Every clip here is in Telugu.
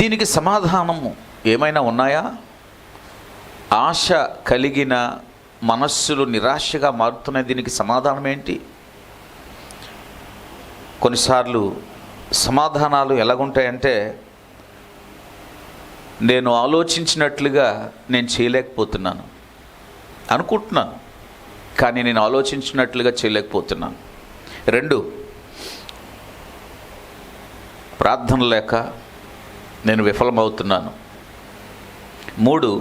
దీనికి సమాధానము ఏమైనా ఉన్నాయా? ఆశ కలిగిన మనస్సులు నిరాశగా మారుతున్నాయి. దీనికి సమాధానం ఏంటి? కొన్నిసార్లు సమాధానాలు ఎలాగుంటాయంటే, నేను ఆలోచించినట్లుగా నేను చేయలేకపోతున్నాను అనుకుంటున్నాను, కానీ నేను ఆలోచించినట్లుగా చేయలేకపోతున్నాను. 2, ప్రార్థన లేక నేను విఫలమవుతున్నాను. 3,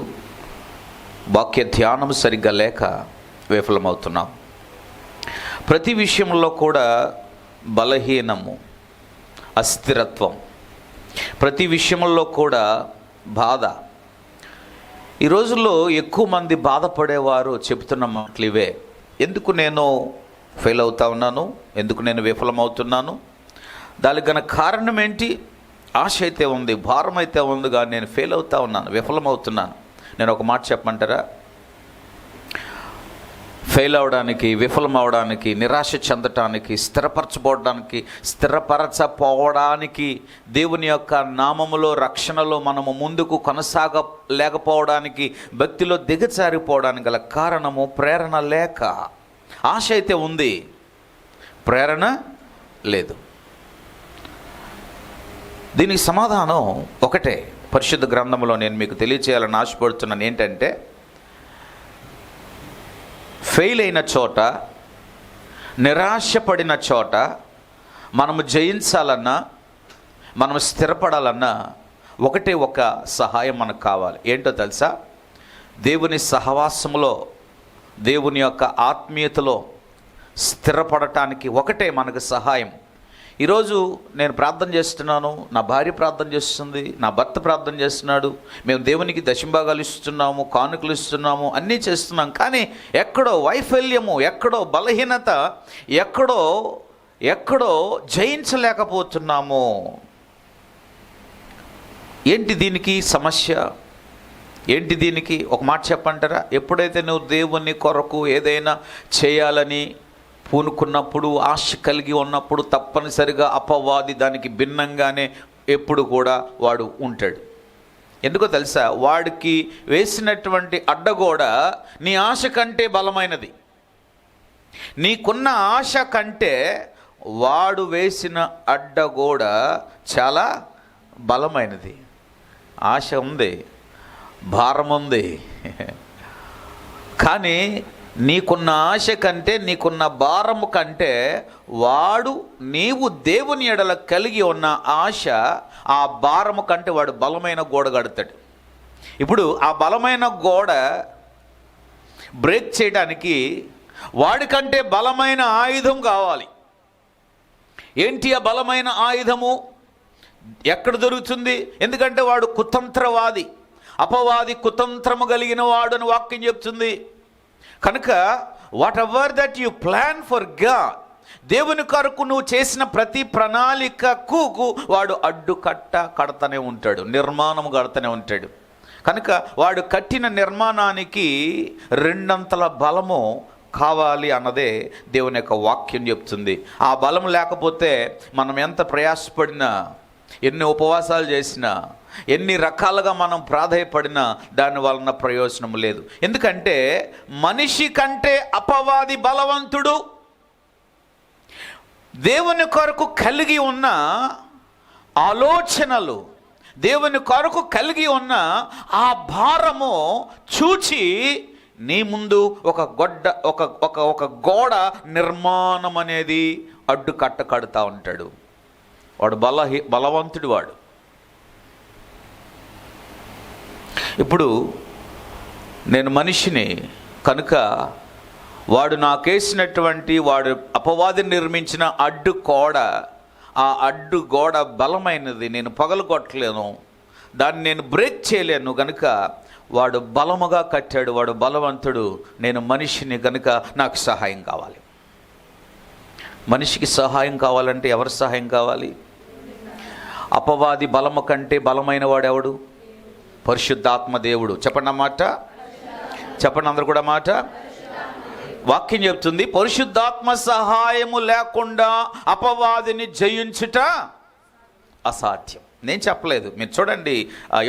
వాక్య ధ్యానం సరిగ్గా లేక విఫలమవుతున్నాం. ప్రతి విషయంలో కూడా బలహీనము, అస్థిరత్వం, ప్రతి విషయంలో కూడా బాధ. ఈ రోజుల్లో ఎక్కువ మంది బాధపడేవారు చెబుతున్న మాటలు ఇవే. ఎందుకు నేను ఫెయిల్ అవుతా ఉన్నాను, ఎందుకు నేను విఫలమవుతున్నాను, దానికి గల కారణం ఏంటి? ఆశ అయితే ఉంది, భారం అయితే ఉంది, కానీ నేను ఫెయిల్ అవుతా ఉన్నాను, విఫలమవుతున్నాను. నేను ఒక మాట చెప్పమంటారా? ఫెయిల్ అవడానికి, విఫలం అవడానికి, నిరాశ చెందటానికి, స్థిరపరచపోవడానికి, దేవుని యొక్క నామములో రక్షణలో మనము ముందుకు కొనసాగలేకపోవడానికి, భక్తిలో దిగజారిపోవడానికి గల కారణము ప్రేరణ లేక. ఆశ అయితే ఉంది, ప్రేరణ లేదు. దీనికి సమాధానం ఒకటే. పరిశుద్ధ గ్రంథంలో నేను మీకు తెలియచేయాలని ఆశపడుతున్నాను. ఏంటంటే, ఫెయిల్ అయిన చోట, నిరాశపడిన చోట మనము జయించాలన్నా, మనము స్థిరపడాలన్నా ఒకటే ఒక సహాయం మనకు కావాలి. ఏంటో తెలుసా? దేవుని సహవాసములో, దేవుని యొక్క ఆత్మీయతలో స్థిరపడటానికి ఒకటే మనకు సహాయం. ఈరోజు నేను ప్రార్థన చేస్తున్నాను, నా భార్య ప్రార్థన చేస్తుంది, నా భర్త ప్రార్థన చేస్తున్నాడు, మేము దేవునికి దశంభాగాలు ఇస్తున్నాము, కానుకలు ఇస్తున్నాము, అన్నీ చేస్తున్నాం. కానీ ఎక్కడో వైఫల్యము, ఎక్కడో బలహీనత, ఎక్కడో జయించలేకపోతున్నాము. ఏంటి దీనికి సమస్య? ఏంటి దీనికి ఒక మాట చెప్పంటారా? ఎప్పుడైతే నువ్వు దేవుని కొరకు ఏదైనా చేయాలని పూనుకున్నప్పుడు, ఆశ కలిగి ఉన్నప్పుడు, తప్పనిసరిగా అపవాది దానికి భిన్నంగానే ఎప్పుడు కూడా వాడు ఉంటాడు. ఎందుకో తెలుసా? వాడికి వేసినటువంటి అడ్డగోడ నీ ఆశ కంటే బలమైనది. నీకున్న ఆశ కంటే వాడు వేసిన అడ్డగోడ చాలా బలమైనది. ఆశ ఉంది, భారం ఉంది, కానీ నీకున్న ఆశ కంటే, నీకున్న భారము కంటే నీవు దేవుని ఎడల కలిగి ఉన్న ఆశ, ఆ భారము కంటే వాడు బలమైన గోడ కడతాడు. ఇప్పుడు ఆ బలమైన గోడ బ్రేక్ చేయడానికి వాడికంటే బలమైన ఆయుధం కావాలి. ఏంటి ఆ బలమైన ఆయుధము? ఎక్కడ దొరుకుతుంది? ఎందుకంటే వాడు కుతంత్రవాది, అపవాది కుతంత్రము కలిగిన వాడు అని వాక్యం చెప్తుంది. కనుక what ever that you plan for God, దేవుని కొరకు నువ్వు చేసిన ప్రతి ప్రణాళికకు వాడు అడ్డుకట్ట కడతానే ఉంటాడు, నిర్మాణం కడతానే ఉంటాడు. కనుక వాడు కట్టిన నిర్మాణానికి 2 అంతల బలము కావాలి అన్నదే దేవుని యొక్క వాక్యం చెప్తుంది. ఆ బలం లేకపోతే మనం ఎంత ప్రయాసపడినా, ఎన్ని ఉపవాసాలు చేసినా, ఎన్ని రకాలుగా మనం ప్రాధేయపడినా దాని వలన ప్రయోజనం లేదు. ఎందుకంటే మనిషి కంటే అపవాది బలవంతుడు. దేవుని కొరకు కలిగి ఉన్న ఆలోచనలు, దేవుని కొరకు కలిగి ఉన్న ఆ భారము చూచి నీ ముందు ఒక గోడ నిర్మాణం అనేది అడ్డుకట్ట కడుతూ ఉంటాడు. వాడు బలవంతుడు వాడు. ఇప్పుడు నేను మనిషిని కనుక వాడు నాకేసినటువంటి, వాడు అపవాదిని నిర్మించిన అడ్డు గోడ బలమైనది, నేను పగలగొట్టలేను, దాన్ని నేను బ్రేక్ చేయలేను. కనుక వాడు బలముగా కట్టాడు, వాడు బలవంతుడు. నేను మనిషిని కనుక నాకు సహాయం కావాలి. మనిషికి సహాయం కావాలంటే ఎవరి సహాయం కావాలి? అపవాది బలము కంటే బలమైన వాడెవడు? పరిశుద్ధాత్మ దేవుడు. చెప్పండి అన్నమాట, చెప్పండి అందరు కూడా మాట. వాక్యం చెప్తుంది, పరిశుద్ధాత్మ సహాయము లేకుండా అపవాదిని జయించుట అసాధ్యం. నేను చెప్పలేదు, మీరు చూడండి.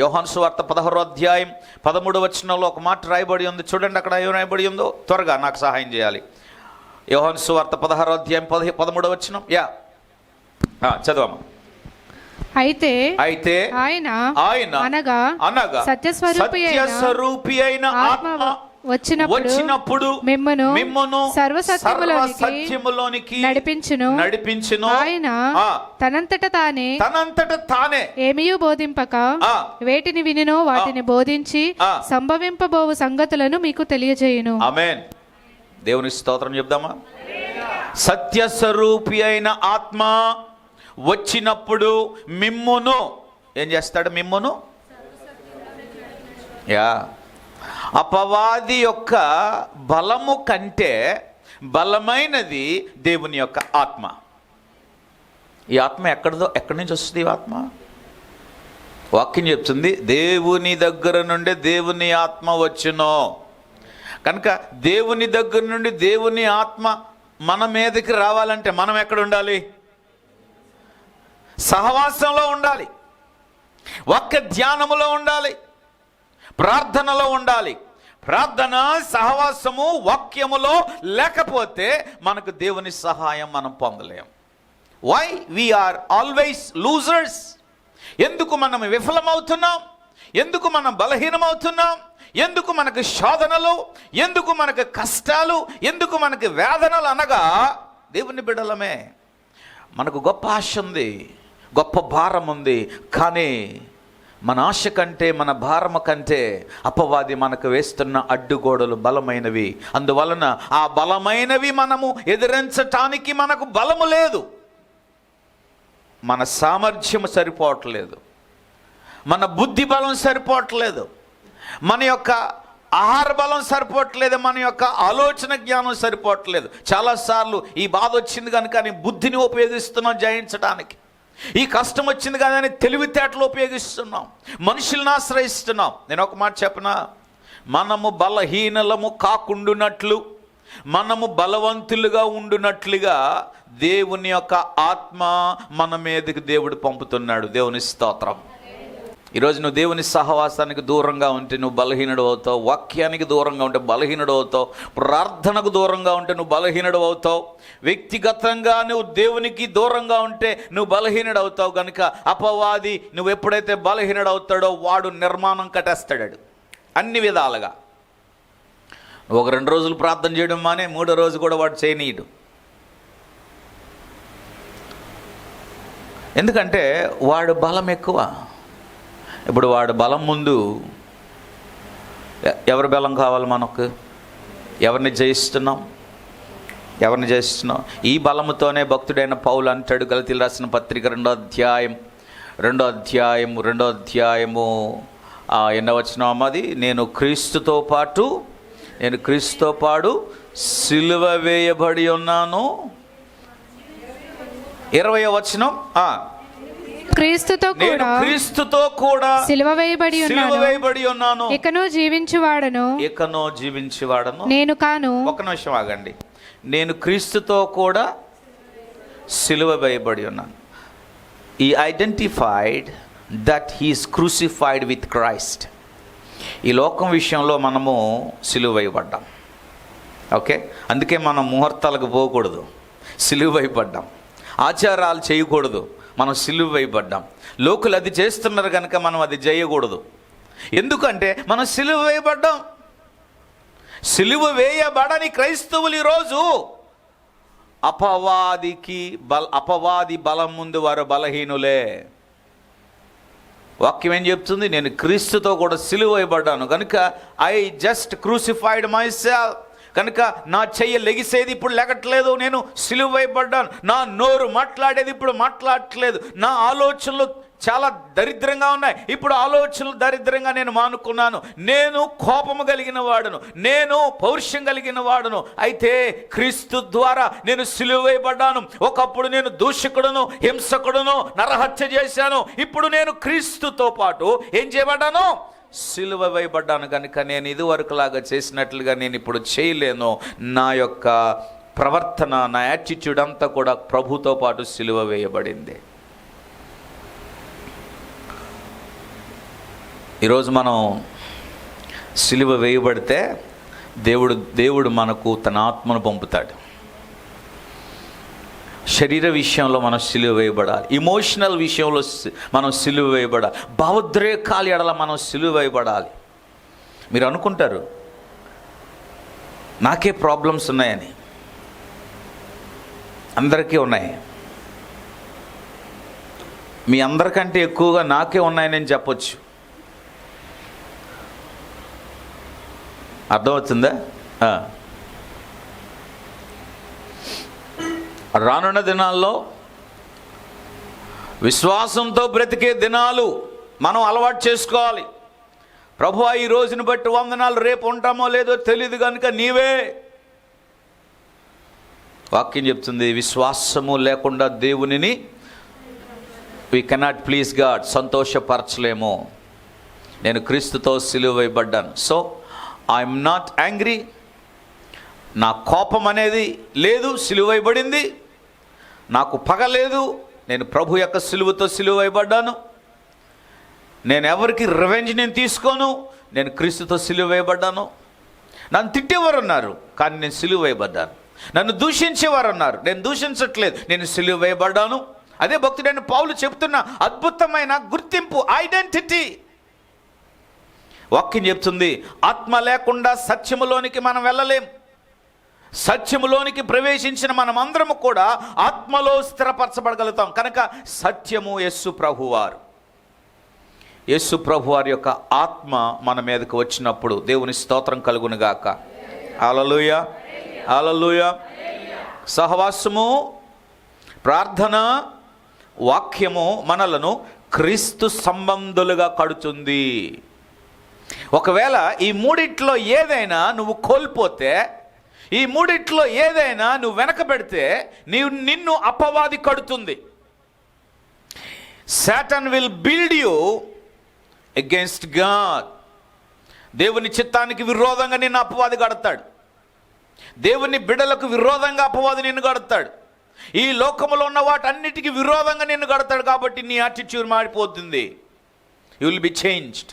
యోహాను సువార్త 16వ అధ్యాయం 13వ వచనంలో ఒక మాట రాయబడి ఉంది. చూడండి అక్కడ ఏం రాయబడి ఉందో, త్వరగా నాకు సహాయం చేయాలి. యోహాను సువార్త 16వ అధ్యాయం 13వ వచనం. చదవమ్మా. అయితే ఆయన అనగా సత్యస్వరూపి అయిన ఆత్మ వచ్చినప్పుడు మిమ్మును సర్వసత్యములోనికి నడిపించును. ఆయన తనంతట తానే ఏమియూ బోధింపక వేటిని వినినో వాటిని బోధించి సంభవింపబోవు సంగతులను మీకు తెలియజేయును. ఆమేన్. దేవుని స్తోత్రం చెప్దామా. సత్యస్వరూపి అయిన ఆత్మ వచ్చినప్పుడు మిమ్మును ఏం చేస్తాడు? మిమ్మును అపవాది యొక్క బలము కంటే బలమైనది దేవుని యొక్క ఆత్మ. ఈ ఆత్మ ఎక్కడి నుంచి వస్తుంది? ఈ ఆత్మ వాక్యం చెప్తుంది, దేవుని దగ్గర నుండి దేవుని ఆత్మ వచ్చును. కనుక దేవుని దగ్గర నుండి దేవుని ఆత్మ మన మీదకి రావాలంటే మనం ఎక్కడ ఉండాలి? సహవాసంలో ఉండాలి, వాక్య ధ్యానములో ఉండాలి, ప్రార్థనలో ఉండాలి. ప్రార్థన, సహవాసము, వాక్యములో లేకపోతే మనకు దేవుని సహాయం మనం పొందలేం. Why we are always losers? ఎందుకు మనం విఫలమవుతున్నాం? ఎందుకు మనం బలహీనమవుతున్నాం? ఎందుకు మనకు శోధనలు? ఎందుకు మనకు కష్టాలు? ఎందుకు మనకు వేదనలు? అనగా దేవుని బిడ్డలమే. మనకు గొప్ప ఆశ ఉంది, గొప్ప భారం ఉంది. కానీ మన ఆశ కంటే, మన భారము కంటే అపవాది మనకు వేస్తున్న అడ్డుగోడలు బలమైనవి. అందువలన ఆ బలమైనవి మనము ఎదిరించటానికి మనకు బలము లేదు. మన సామర్థ్యము సరిపోవట్లేదు, మన బుద్ధి బలం సరిపోవట్లేదు, మన యొక్క ఆహార బలం సరిపోవట్లేదు, మన యొక్క ఆలోచన జ్ఞానం సరిపోవట్లేదు. చాలాసార్లు ఈ బాధ వచ్చింది కనుక బుద్ధిని ఉపయోగిస్తున్నాం జయించడానికి. ఈ కష్టం వచ్చింది కానీ తెలివితేటలు ఉపయోగిస్తున్నాం, మనుషులను ఆశ్రయిస్తున్నాం. నేను ఒక మాట చెప్పనా, మనము బలహీనలము కాకుండునట్లు, మనము బలవంతులుగా ఉండునట్లుగా దేవుని యొక్క ఆత్మ మన మీదకి దేవుడు పంపుతున్నాడు. దేవుని స్తోత్రం. ఈరోజు నువ్వు దేవుని సహవాసానికి దూరంగా ఉంటే నువ్వు బలహీనుడు అవుతావు, వాక్యానికి దూరంగా ఉంటే బలహీనుడు అవుతావు, ప్రార్థనకు దూరంగా ఉంటే నువ్వు బలహీనుడు అవుతావు, వ్యక్తిగతంగా నువ్వు దేవునికి దూరంగా ఉంటే నువ్వు బలహీనుడు అవుతావు. కనుక అపవాది నువ్వు ఎప్పుడైతే బలహీనుడు అవుతాడో వాడు నిర్మాణం కట్టేస్తాడు అన్ని విధాలుగా. నువ్వు ఒక 2 రోజులు ప్రార్థన చేయడం మానే 3వ రోజు కూడా వాడు చేయనీయడు. ఎందుకంటే వాడు బలం ఎక్కువ. ఇప్పుడు వాడు బలం ముందు ఎవరి బలం కావాలి మనకు? ఎవరిని జయిస్తున్నాం? ఈ బలముతోనే భక్తుడైన పౌలు అంటాడు, గలతీయులకు రాసిన పత్రిక 2వ అధ్యాయము 8వ వచనం. అది నేను క్రీస్తుతో పాటు సిలువ వేయబడి ఉన్నాను. 20వ వచనం, క్రీస్తుతో కూడా సిలువ వేయబడి ఉన్నాను, ఇకను జీవించువాడను నేను కాను. ఒక నిమిషం ఆగండి. నేను క్రీస్తుతో కూడా సిలువ వేయబడి ఉన్నాను. ఈ identified that he's crucified with Christ. ఈ లోకం విషయంలో మనము సిలువ వేయబడ్డాం. ఓకే, అందుకే మనం ముహూర్తాలకు పోకూడదు, సిలువ వేయబడ్డాం. ఆచారాలు చేయకూడదు, మనం సిలువ వేయబడ్డాం. లోకులు అది చేస్తున్నారు కనుక మనం అది చేయకూడదు. ఎందుకంటే మనం సిలువ వేయబడ్డాం. సిలువ వేయబడని క్రైస్తవులు ఈరోజు అపవాది బలం ముందు వారు బలహీనులే. వాక్యం ఏం చెప్తుంది? నేను క్రీస్తుతో కూడా సిలువ వేయబడ్డాను కనుక I just crucified my self. కనుక నా చెయ్యి లెగిసేది ఇప్పుడు లెగట్లేదు, నేను సిలువ వేయబడ్డాను. నా నోరు మాట్లాడేది ఇప్పుడు మాట్లాడట్లేదు. నా ఆలోచనలు చాలా దరిద్రంగా ఉన్నాయి, ఇప్పుడు ఆలోచనలు దరిద్రంగా నేను మానుకున్నాను. నేను కోపము కలిగిన వాడును, నేను పౌరుషం కలిగిన వాడును. అయితే క్రీస్తు ద్వారా నేను సిలువ వేయబడ్డాను. ఒకప్పుడు నేను దూషకుడును, హింసకుడును, నరహత్య చేశాను. ఇప్పుడు నేను క్రీస్తుతో పాటు ఏం చేయబడ్డాను? సిలువ వేయబడ్డాను. కనుక నేను ఇదివరకులాగా చేసినట్లుగా నేను ఇప్పుడు చేయలేను. నా యొక్క ప్రవర్తన, నా యాటిట్యూడ్ అంతా కూడా ప్రభుతో పాటు సిలువ వేయబడింది. ఈరోజు మనం సిలువ వేయబడితే దేవుడు మనకు తన ఆత్మను పంపుతాడు. శరీర విషయంలో మనం సిలువ వేయబడాలి, ఇమోషనల్ విషయంలో మనం సిలువ వేయబడాలి, భావోద్రేకాల ఎడల మనం సిలువ వేయబడాలి. మీరు అనుకుంటారు నాకే ప్రాబ్లమ్స్ ఉన్నాయని. అందరికీ ఉన్నాయి. మీ అందరికంటే ఎక్కువగా నాకే ఉన్నాయని చెప్పొచ్చు. అర్థమవుతుందా? రానున్న దినాల్లో విశ్వాసంతో బ్రతికే దినాలు మనం అలవాటు చేసుకోవాలి. ప్రభువా ఈ రోజుని బట్టి వందనాలు, రేపు ఉంటామో లేదో తెలియదు కనుక నీవే. వాక్యం చెప్తుంది, విశ్వాసము లేకుండా దేవునిని we cannot please God, సంతోషపరచలేము. నేను క్రీస్తుతో సిలువ వేయబడ్డాను. సో ఐఎమ్ నాట్ యాంగ్రీ, నా కోపం అనేది లేదు, సిలువ వేయబడింది. నాకు పగ లేదు, నేను ప్రభు యొక్క సిలువతో సిలువ వేయబడ్డాను. నేను ఎవరికి రివెంజ్ నేను తీసుకోను, నేను క్రీస్తుతో సిలువ వేయబడ్డాను. నన్ను తిట్టేవారు ఉన్నారు కానీ నేను సిలువ వేయబడ్డాను. నన్ను దూషించేవారు ఉన్నారు, నేను దూషించట్లేదు, నేను సిలువ వేయబడ్డాను. అదే భక్తుడైన పౌలు చెప్తున్న అద్భుతమైన గుర్తింపు, ఐడెంటిటీ. వాక్యం చెప్తుంది, ఆత్మ లేకుండా సత్యములోనికి మనం వెళ్ళలేం. సత్యములోనికి ప్రవేశించిన మనం అందరము కూడా ఆత్మలో స్థిరపరచబడగలుగుతాం. కనుక సత్యము యేసు ప్రభువారు. యేసు ప్రభువారి యొక్క ఆత్మ మన మీదకు వచ్చినప్పుడు దేవుని స్తోత్రం కలుగునుగాక. హల్లెలూయా, హల్లెలూయా. సహవాసము, ప్రార్థన, వాక్యము మనలను క్రీస్తు సంబంధులుగా కడుతుంది. ఒకవేళ ఈ మూడిట్లో ఏదైనా నువ్వు కోల్పోతే, ఈ మూడిట్లో ఏదైనా నువ్వు వెనక పెడితే నిన్ను అపవాది కడుతుంది. Satan will build you against God. దేవుని చిత్తానికి విరోధంగా నిన్ను అపవాది కడతాడు. దేవుని బిడ్డలకు విరోధంగా అపవాది నిన్ను కడతాడు. ఈ లోకములో ఉన్న వాటన్నిటికీ విరోధంగా నిన్ను కడతాడు. కాబట్టి నీ యాటిట్యూడ్ మారిపోతుంది. You will be changed.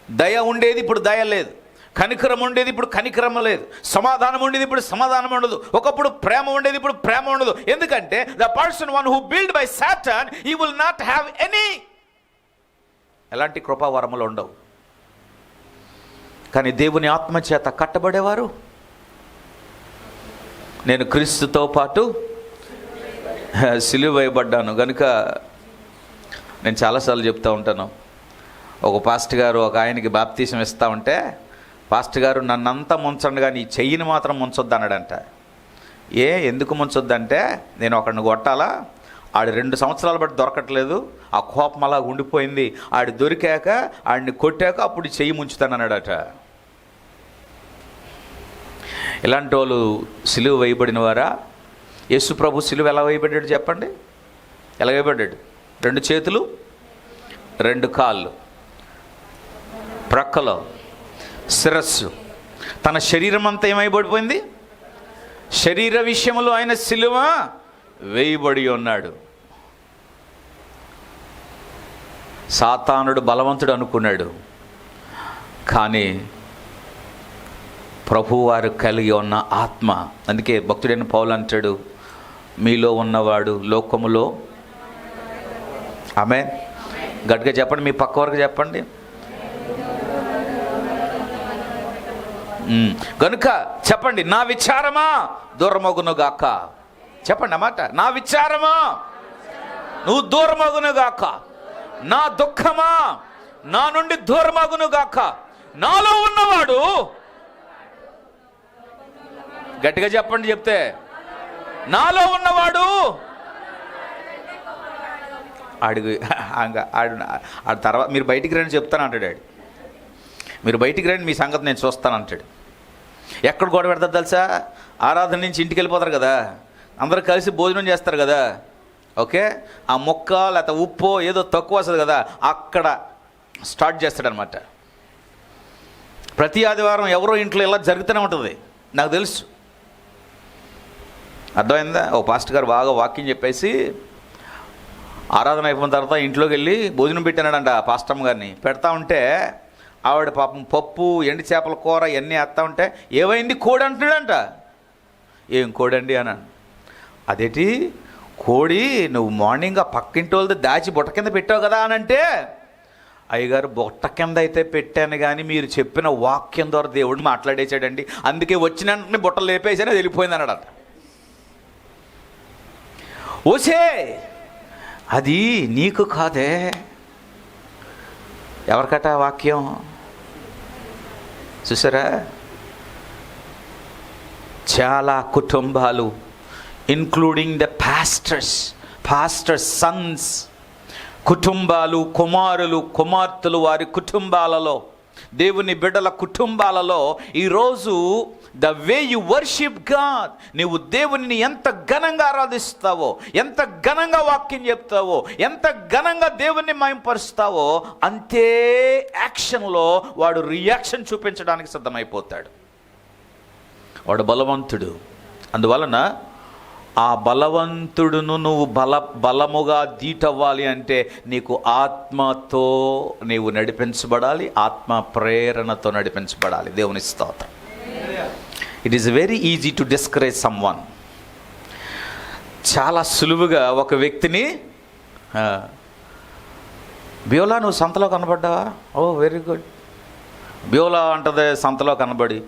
దయ ఉండేది ఇప్పుడు దయ లేదు, కనికరం ఉండేది ఇప్పుడు కనికరం లేదు, సమాధానం ఉండేది ఇప్పుడు సమాధానం ఉండదు, ఒకప్పుడు ప్రేమ ఉండేది ఇప్పుడు ప్రేమ ఉండదు. ఎందుకంటే the person one who build by Satan he will not have ఎలాంటి కృపావరములు ఉండవు. కానీ దేవుని ఆత్మచేత కట్టబడేవారు, నేను క్రీస్తుతో పాటు సిలువ వేయబడ్డాను. కనుక నేను చాలాసార్లు చెప్తూ ఉంటాను, ఒక పాస్టర్ గారు ఒక ఆయనకి బాప్తీసం ఇస్తూ ఉంటే, పాస్టర్ గారు నన్నంతా ముంచండి కానీ ఈ చెయ్యిని మాత్రం ముంచొద్దు అన్నాడంట. ఎందుకు ముంచొద్దంటే, నేను ఒకడిని కొట్టాలా, ఆడు 2 సంవత్సరాలు బట్టి దొరకట్లేదు, ఆ కోపం అలా ఉండిపోయింది, ఆడు దొరికాక ఆడిని కొట్టాక అప్పుడు చెయ్యి ముంచుతానన్నాడట. ఇలాంటి వాళ్ళు సిలువ వేయబడిన వారా? యేసు ప్రభు సిలువ ఎలా వేయబడ్డాడు చెప్పండి? ఎలా వేయబడ్డాడు? 2 చేతులు, 2 కాళ్ళు, ప్రక్కలో శిరస్సు, తన శరీరం అంతా ఏమైపడిపోయింది? శరీర విషయంలో ఆయన సిలువ వేయబడి ఉన్నాడు. సాతానుడు బలవంతుడు అనుకున్నాడు, కానీ ప్రభువారు కలిగి ఉన్న ఆత్మ. అందుకే భక్తుడైన పౌలు అంటాడు, మీలో ఉన్నవాడు లోకములో. ఆమేన్. గట్టిగా చెప్పండి, మీ పక్క వరకు చెప్పండి. కనుక చెప్పండి, నా విచారమా దూరమగునుగాక. చెప్పండి అన్నమాట, నా విచారమా నువ్వు దూరమగునుగాక, నా దుఃఖమా నా నుండి దూరమగునుగాక. నాలో ఉన్నవాడు, గట్టిగా చెప్పండి, చెప్తే నాలో ఉన్నవాడు అడుగు ఆడు తర్వాత మీరు బయటికి రండి చెప్తాను అంటాడు. మీరు బయటికి రండి, మీ సంగతి నేను చూస్తాను అంటాడు. ఎక్కడ గొడవ పెడతారు తెలుసా? ఆరాధన నుంచి ఇంటికి వెళ్ళిపోతారు కదా, అందరూ కలిసి భోజనం చేస్తారు కదా, ఓకే, ఆ మొక్క లేకపోతే ఉప్పో ఏదో తక్కువ వస్తుంది కదా, అక్కడ స్టార్ట్ చేస్తాడనమాట. ప్రతి ఆదివారం ఎవరో ఇంట్లో ఇలా జరుగుతూనే ఉంటుంది, నాకు తెలుసు. అర్థమైందా? ఓ పాస్టర్ గారు బాగా వాక్యం చెప్పేసి ఆరాధన అయిపోయిన తర్వాత ఇంట్లోకి వెళ్ళి భోజనం పెట్టానంట పాస్టమ్ గారిని. పెడతా ఉంటే ఆవిడ పాపం పప్పు, ఎండి చేపల కూర ఇవన్నీ వేస్తా ఉంటే ఏమైంది కోడి అంటున్నాడంట. ఏం కోడండి అన్నాను. అదేంటి కోడి నువ్వు మార్నింగ్ ఆ పక్కింటి వాళ్ళది దాచి బుట్ట కింద పెట్టావు కదా అని అంటే, అయ్యగారు బుట్ట కింద అయితే పెట్టాను కానీ మీరు చెప్పిన వాక్యం ద్వారా దేవుడు మాట్లాడేశాడండి, అందుకే వచ్చిన వెంటనే బుట్టలు లేపేసాను, అది వెళ్ళిపోయింది అన్నాడట. ఓసే అది నీకు కాదే, ఎవరికట వాక్యం చూసారా? చాలా కుటుంబాలు ఇన్క్లూడింగ్ ద పాస్టర్స్ సన్స్, కుటుంబాలు, కుమారులు, కుమార్తెలు, వారి కుటుంబాలలో, దేవుని బిడ్డల కుటుంబాలలో ఈరోజు the way you worship God, నీవు దేవుని ఎంత ఘనంగా ఆరాధిస్తావో, ఎంత ఘనంగా వాక్యం చెప్తావో, ఎంత ఘనంగా దేవుణ్ణి మహింపరుస్తావో, అంతే యాక్షన్లో వాడు రియాక్షన్ చూపించడానికి సిద్ధమైపోతాడు. వాడు బలవంతుడు. అందువలన ఆ బలవంతుడును నువ్వు బలముగా దీటవ్వాలి అంటే నీకు ఆత్మతో నీవు నడిపించబడాలి, ఆత్మ ప్రేరణతో నడిపించబడాలి. దేవుని స్తోత్రం. It is very easy to discourage someone. చాలా సులువుగా ఒక వ్యక్తిని, బ్యోలా నువ్వు సంతలో కనబడ్డావా? ఓ వెరీ గుడ్. బ్యోలా అంటది సంతలో కనబడి,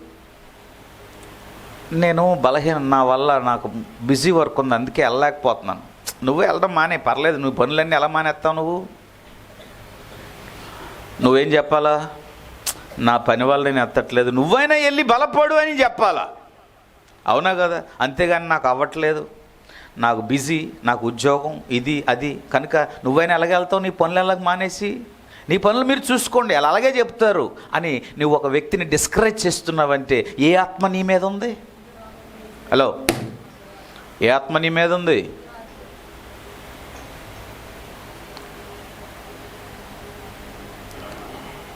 నేను బలహీన, నా వల్ల నాకు బిజీ వర్క్ ఉంది అందుకే వెళ్ళలేకపోతున్నాను. నువ్వే వెళ్ళడం మానే, పర్లేదు, నువ్వు పనులన్నీ ఎలా మానేస్తావు? నువ్వేం చెప్పాలా? నా పని వల్ల నేను ఎత్తట్లేదు, నువ్వైనా వెళ్ళి బలపడు అని చెప్పాలా? అవునా కదా? అంతేగాని నాకు అవ్వట్లేదు, నాకు బిజీ, నాకు ఉద్యోగం, ఇది అది, కనుక నువ్వైనా ఎలాగెళ్తావు, నీ పనులు ఎలాగ మానేసి, నీ పనులు మీరు చూసుకోండి, అలా అలాగే చెప్తారు అని నువ్వు ఒక వ్యక్తిని డిస్కరేజ్ చేస్తున్నావంటే ఏ ఆత్మ నీ మీద ఉంది? హలో, ఏ ఆత్మ నీ మీద ఉంది?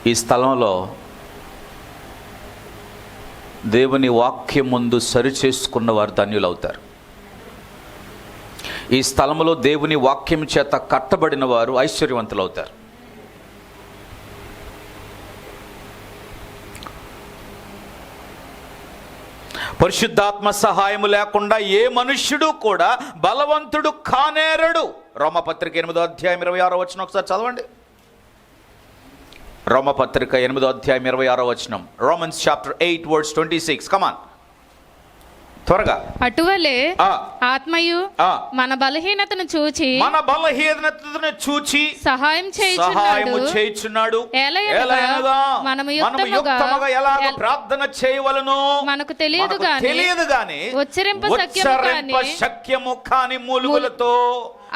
ఈ స్థలంలో దేవుని వాక్యం ముందు సరి చేసుకున్న వారు ధన్యులు అవుతారు. ఈ స్థలంలో దేవుని వాక్యం చేత కట్టబడిన వారు ఐశ్వర్యవంతులు అవుతారు. పరిశుద్ధాత్మ సహాయము లేకుండా ఏ మనుష్యుడు కూడా బలవంతుడు కానేరడు. రోమపత్రిక 8వ అధ్యాయం 26వ వచనం ఒకసారి చదవండి. రోమపత్రిక 8వ అధ్యాయం 26వ వచనం. Romans chapter 8 verse 26. కమాన్, త్వరగా. అటువలే ఆత్మయు మన బలహీనతను చూచి సహాయం చేయుచున్నాడు. మనము యుక్తముగా ఎలాగ ప్రార్థన చేయవలెనో మనకు తెలియదు గాని ఉచ్చరింప శక్యము కాని మూలుగులతో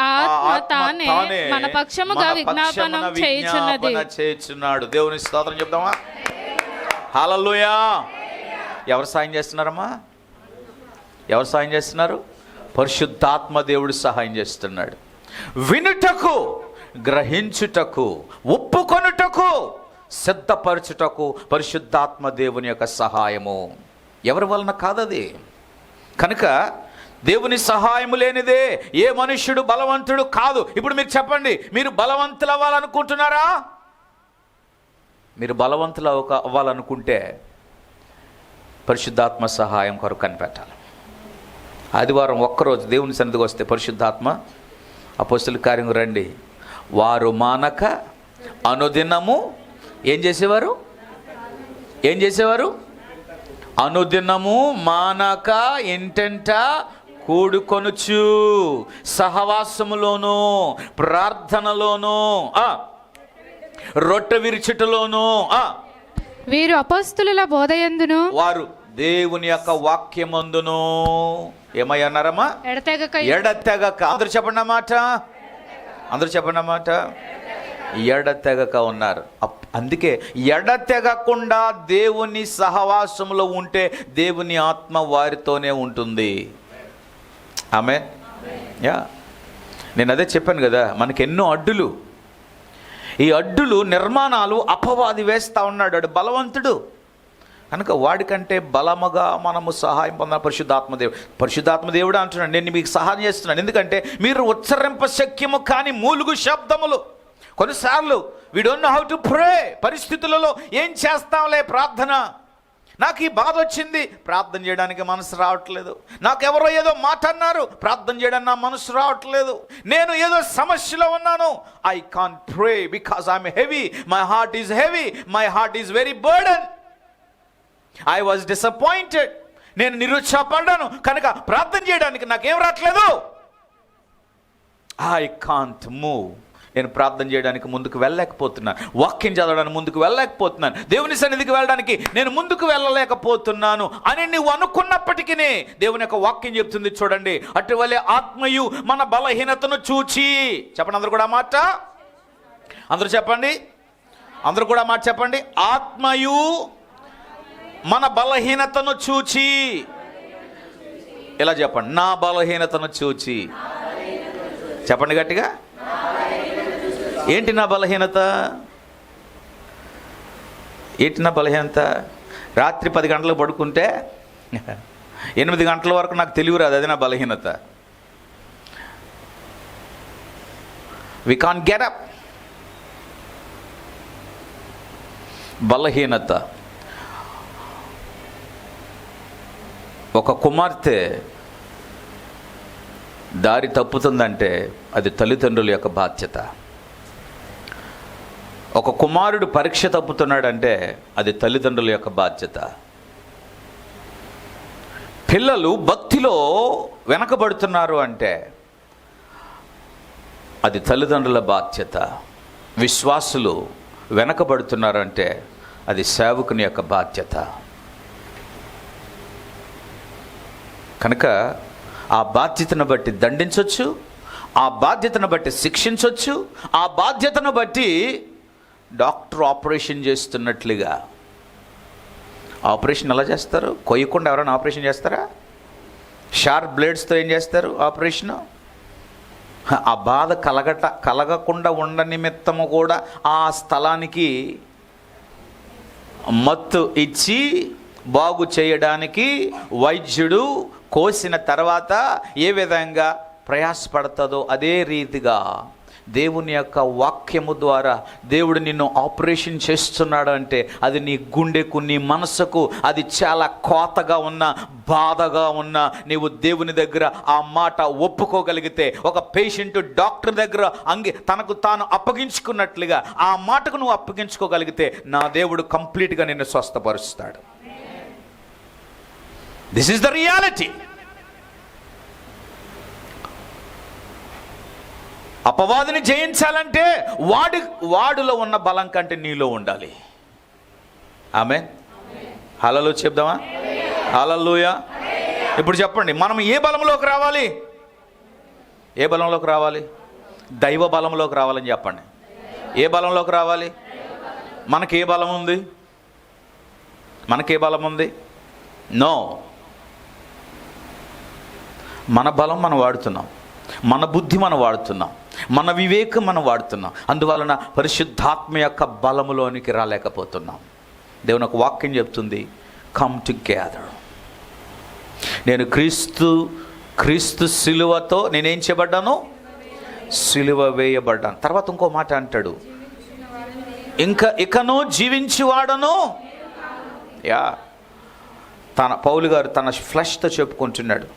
ఆత్మ తానే మన పక్షముగా విజ్ఞాపనం చేయుచున్నాడు. దేవుని స్తోత్రం చెప్దామా? హల్లెలూయా. ఎవరు సాయం చేస్తున్నారమ్మా? ఎవరు సాయం చేస్తున్నారు? పరిశుద్ధాత్మ దేవుడు సహాయం చేస్తున్నాడు. వినుటకు, గ్రహించుటకు, ఒప్పుకొనుటకు, సిద్ధపరచుటకు పరిశుద్ధాత్మ దేవుని యొక్క సహాయము. ఎవరి వలన కాదది. కనుక దేవుని సహాయము లేనిదే ఏ మనుష్యుడు బలవంతుడు కాదు. ఇప్పుడు మీరు చెప్పండి, మీరు బలవంతులు అవ్వాలనుకుంటున్నారా? మీరు బలవంతులు అవ్వాలనుకుంటే పరిశుద్ధాత్మ సహాయం కొరకు కనిపెట్టాలి. ఆదివారం ఒక్కరోజు దేవుని సన్నిధికి వస్తే పరిశుద్ధాత్మ, అపోస్తలుల కార్యం రండి, వారు మానక అనుదినము ఏం చేసేవారు? అనుదినము మానక ఇంటెంట కూడుకొనుచు, సహవాసములోను, ప్రార్థనలోను, రొట్టె విరుచుటలోను, వీరు అపోస్తలుల బోధయందును, వారు దేవుని యొక్క వాక్యమందును ఏమై అన్నారమ్మా? ఎడతెగక. అందరూ చెప్పండి అన్నమాట. ఎడతెగక ఉన్నారు. అందుకే ఎడతెగకుండా దేవుని సహవాసంలో ఉంటే దేవుని ఆత్మ వారితోనే ఉంటుంది. ఆమేన్. యా, నేను అదే చెప్పాను కదా, మనకి ఎన్నో అడ్డులు, ఈ అడ్డులు నిర్మాణాలు అపవాది వేస్తా ఉన్నాడు. బలవంతుడు కనుక వాడికంటే బలముగా మనము సహాయం పొందాలి. పరిశుద్ధాత్మదేవుడు అంటున్నాడు, నేను మీకు సహాయం చేస్తున్నాను, ఎందుకంటే మీరు ఉచ్చరింప శక్యము కాని మూలుగు శబ్దములు. కొన్నిసార్లు we don't know how to pray. పరిస్థితులలో ఏం చేస్తాంలే ప్రార్థన, నాకు ఈ బాధ వచ్చింది, ప్రార్థన చేయడానికి మనసు రావట్లేదు, నాకు ఎవరో ఏదో మాట అన్నారు, ప్రార్థన చేయడానికి నా మనసు రావట్లేదు, నేను ఏదో సమస్యలో ఉన్నాను, I can't pray because I'm heavy, my heart is heavy, my heart is very burden, I was disappointed, నేను నిరుత్సాహపడ్డాను కనుక ప్రార్థన చేయడానికి నాకేం రావట్లేదు, ఐ కాంట్ మూవ్, నేను ప్రార్థన చేయడానికి ముందుకు వెళ్ళలేకపోతున్నాను, వాక్యం చదవడానికి ముందుకు వెళ్ళలేకపోతున్నాను, దేవుని సన్నిధికి వెళ్ళడానికి నేను ముందుకు వెళ్ళలేకపోతున్నాను అని నువ్వు అనుకున్నప్పటికీ దేవుని యొక్క వాక్యం చెప్తుంది చూడండి, అటువలే ఆత్మయు మన బలహీనతను చూచి, చెప్పండి అందరూ కూడా మాట, అందరూ చెప్పండి, అందరూ కూడా మాట చెప్పండి, ఆత్మయు మన బలహీనతను చూచి, ఇలా చెప్పండి, నా బలహీనతను చూచి, చెప్పండి గట్టిగా, ఏంటి నా బలహీనత, ఏంటి నా బలహీనత? రాత్రి 10 గంటలకు పడుకుంటే 8 గంటల వరకు నాకు తెలివి రాదు, అది నా బలహీనత. వి కాంట్ గెట్ అప్, బలహీనత. ఒక కుమార్తె దారి తప్పుతుందంటే అది తల్లిదండ్రుల యొక్క బాధ్యత. ఒక కుమారుడు పరీక్ష తప్పుతున్నాడంటే అది తల్లిదండ్రుల యొక్క బాధ్యత. పిల్లలు భక్తిలో వెనకబడుతున్నారు అంటే అది తల్లిదండ్రుల బాధ్యత. విశ్వాసులు వెనకబడుతున్నారంటే అది సేవకుని యొక్క బాధ్యత. కనుక ఆ బాధ్యతను బట్టి దండించవచ్చు, ఆ బాధ్యతను బట్టి శిక్షించవచ్చు, ఆ బాధ్యతను బట్టి డాక్టర్ ఆపరేషన్ చేస్తున్నట్లుగా. ఆపరేషన్ ఎలా చేస్తారు? కొయ్యకుండా ఎవరైనా ఆపరేషన్ చేస్తారా? షార్ప్ బ్లేడ్స్తో ఏం చేస్తారు ఆపరేషను? ఆ బాధ కలగకుండా ఉండ నిమిత్తము కూడా ఆ స్థలానికి మత్తు ఇచ్చి బాగు చేయడానికి వైద్యుడు కోసిన తర్వాత ఏ విధంగా ప్రయాసపడతాదో అదే రీతిగా దేవుని యొక్క వాక్యము ద్వారా దేవుడు నిన్ను ఆపరేషన్ చేస్తున్నాడు అంటే అది నీ గుండెకు, నీ మనసుకు అది చాలా కోతగా ఉన్న, బాధగా ఉన్న, నీవు దేవుని దగ్గర ఆ మాట ఒప్పుకోగలిగితే, ఒక పేషెంట్ డాక్టర్ దగ్గర తనకు తాను అప్పగించుకున్నట్లుగా ఆ మాటకు నువ్వు అప్పగించుకోగలిగితే నా దేవుడు కంప్లీట్గా నిన్ను స్వస్థపరుస్తాడు. This is the reality. అపవాదిని జయించాలంటే వాడిలో ఉన్న బలం కంటే నీలో ఉండాలి. ఆమేన్. హల్లెలూయా చెప్దామా? హల్లెలూయా. ఇప్పుడు చెప్పండి, మనం ఏ బలంలోకి రావాలి? ఏ బలంలోకి రావాలి? దైవ బలంలోకి రావాలని చెప్పండి. ఏ బలంలోకి రావాలి? మనకే బలం ఉంది? మనకే బలం ఉంది? నో. మన బలం మనం వాడుతున్నాం, మన బుద్ధి మనం వాడుతున్నాం, మన వివేకం మనం వాడుతున్నాం. అందువలన పరిశుద్ధాత్మ యొక్క బలములోనికి రాలేకపోతున్నాం. దేవుని ఒక వాక్యం చెప్తుంది, కమ్ టుగెదర్. నేను క్రీస్తు సిలువతో నేనేం చేయబడ్డాను? సిలువ వేయబడ్డాను. తర్వాత ఇంకో మాట అంటాడు, ఇకను జీవించువాడను. పౌలు గారు తన ఫ్లెష్తో చెప్పుకుంటున్నాడు,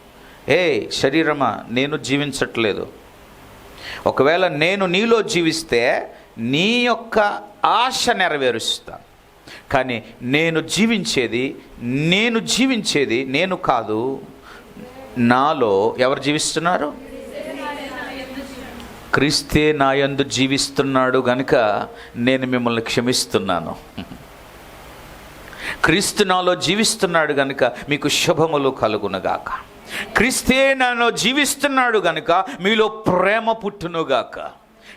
శరీరమా నేను జీవించట్లేదు, ఒకవేళ నేను నీలో జీవిస్తే నీ యొక్క ఆశ నెరవేరుస్తాను, కానీ నేను జీవించేది నేను కాదు, నాలో ఎవరు జీవిస్తున్నారు? క్రీస్తే నా యందు జీవిస్తున్నాడు గనుక నేను మిమ్మల్ని క్షమిస్తున్నాను. క్రీస్తు నాలో జీవిస్తున్నాడు గనుక మీకు శుభములు కలుగునుగాక. క్రీస్తే నాలో జీవిస్తున్నాడు గనుక మీలో ప్రేమ పుట్టునుగాక.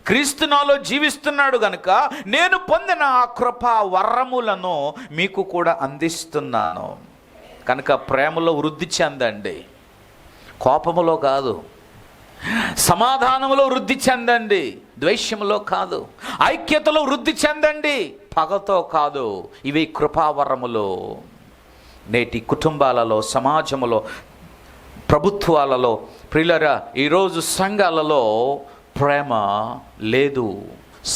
క్రీస్తు నాలో జీవిస్తున్నాడు గనుక నేను పొందిన ఆ కృపా వరములను మీకు కూడా అందిస్తున్నాను. కనుక ప్రేమలో వృద్ధి చెందండి, కోపములో కాదు. సమాధానములో వృద్ధి చెందండి, ద్వేషములో కాదు. ఐక్యతలో వృద్ధి చెందండి, పగతో కాదు. ఇవి కృపావరములు. నేటి కుటుంబాలలో, సమాజంలో, ప్రభుత్వాలలో, ప్రియులారా, ఈరోజు సంఘాలలో ప్రేమ లేదు,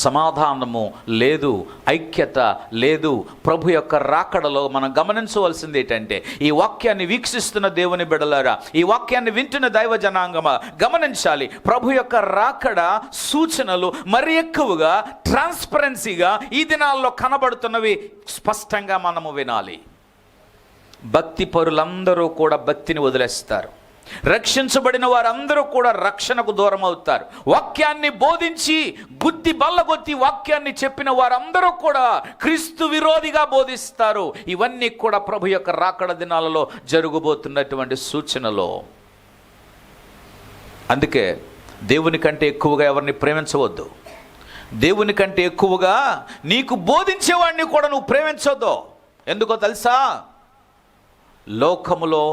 సమాధానము లేదు, ఐక్యత లేదు. ప్రభు యొక్క రాకడలో మనం గమనించవలసింది ఏంటంటే, ఈ వాక్యాన్ని వీక్షిస్తున్న దేవుని బిడ్డలారా, ఈ వాక్యాన్ని వింటున్న దైవ జనాంగమా, గమనించాలి. ప్రభు యొక్క రాకడ సూచనలు మరి ఎక్కువగా ట్రాన్స్పరెన్సీగా ఈ దినాల్లో కనబడుతున్నవి స్పష్టంగా మనము వినాలి. భక్తి పరులందరూ కూడా భక్తిని వదిలేస్తారు. రక్షించబడిన వారందరూ కూడా రక్షణకు దూరం అవుతారు. వాక్యాన్ని బోధించి గుద్ది బల్లగొత్తి వాక్యాన్ని చెప్పిన వారందరూ కూడా క్రీస్తు విరోధిగా బోధిస్తారు. ఇవన్నీ కూడా ప్రభు యొక్క రాకడ దినాలలో జరగబోతున్నటువంటి సూచనలు. అందుకే దేవుని కంటే ఎక్కువగా ఎవరిని ప్రేమించవద్దు. దేవుని కంటే ఎక్కువగా నీకు బోధించేవాడిని కూడా నువ్వు ప్రేమించవద్దు. ఎందుకో తెలుసా? లోకములో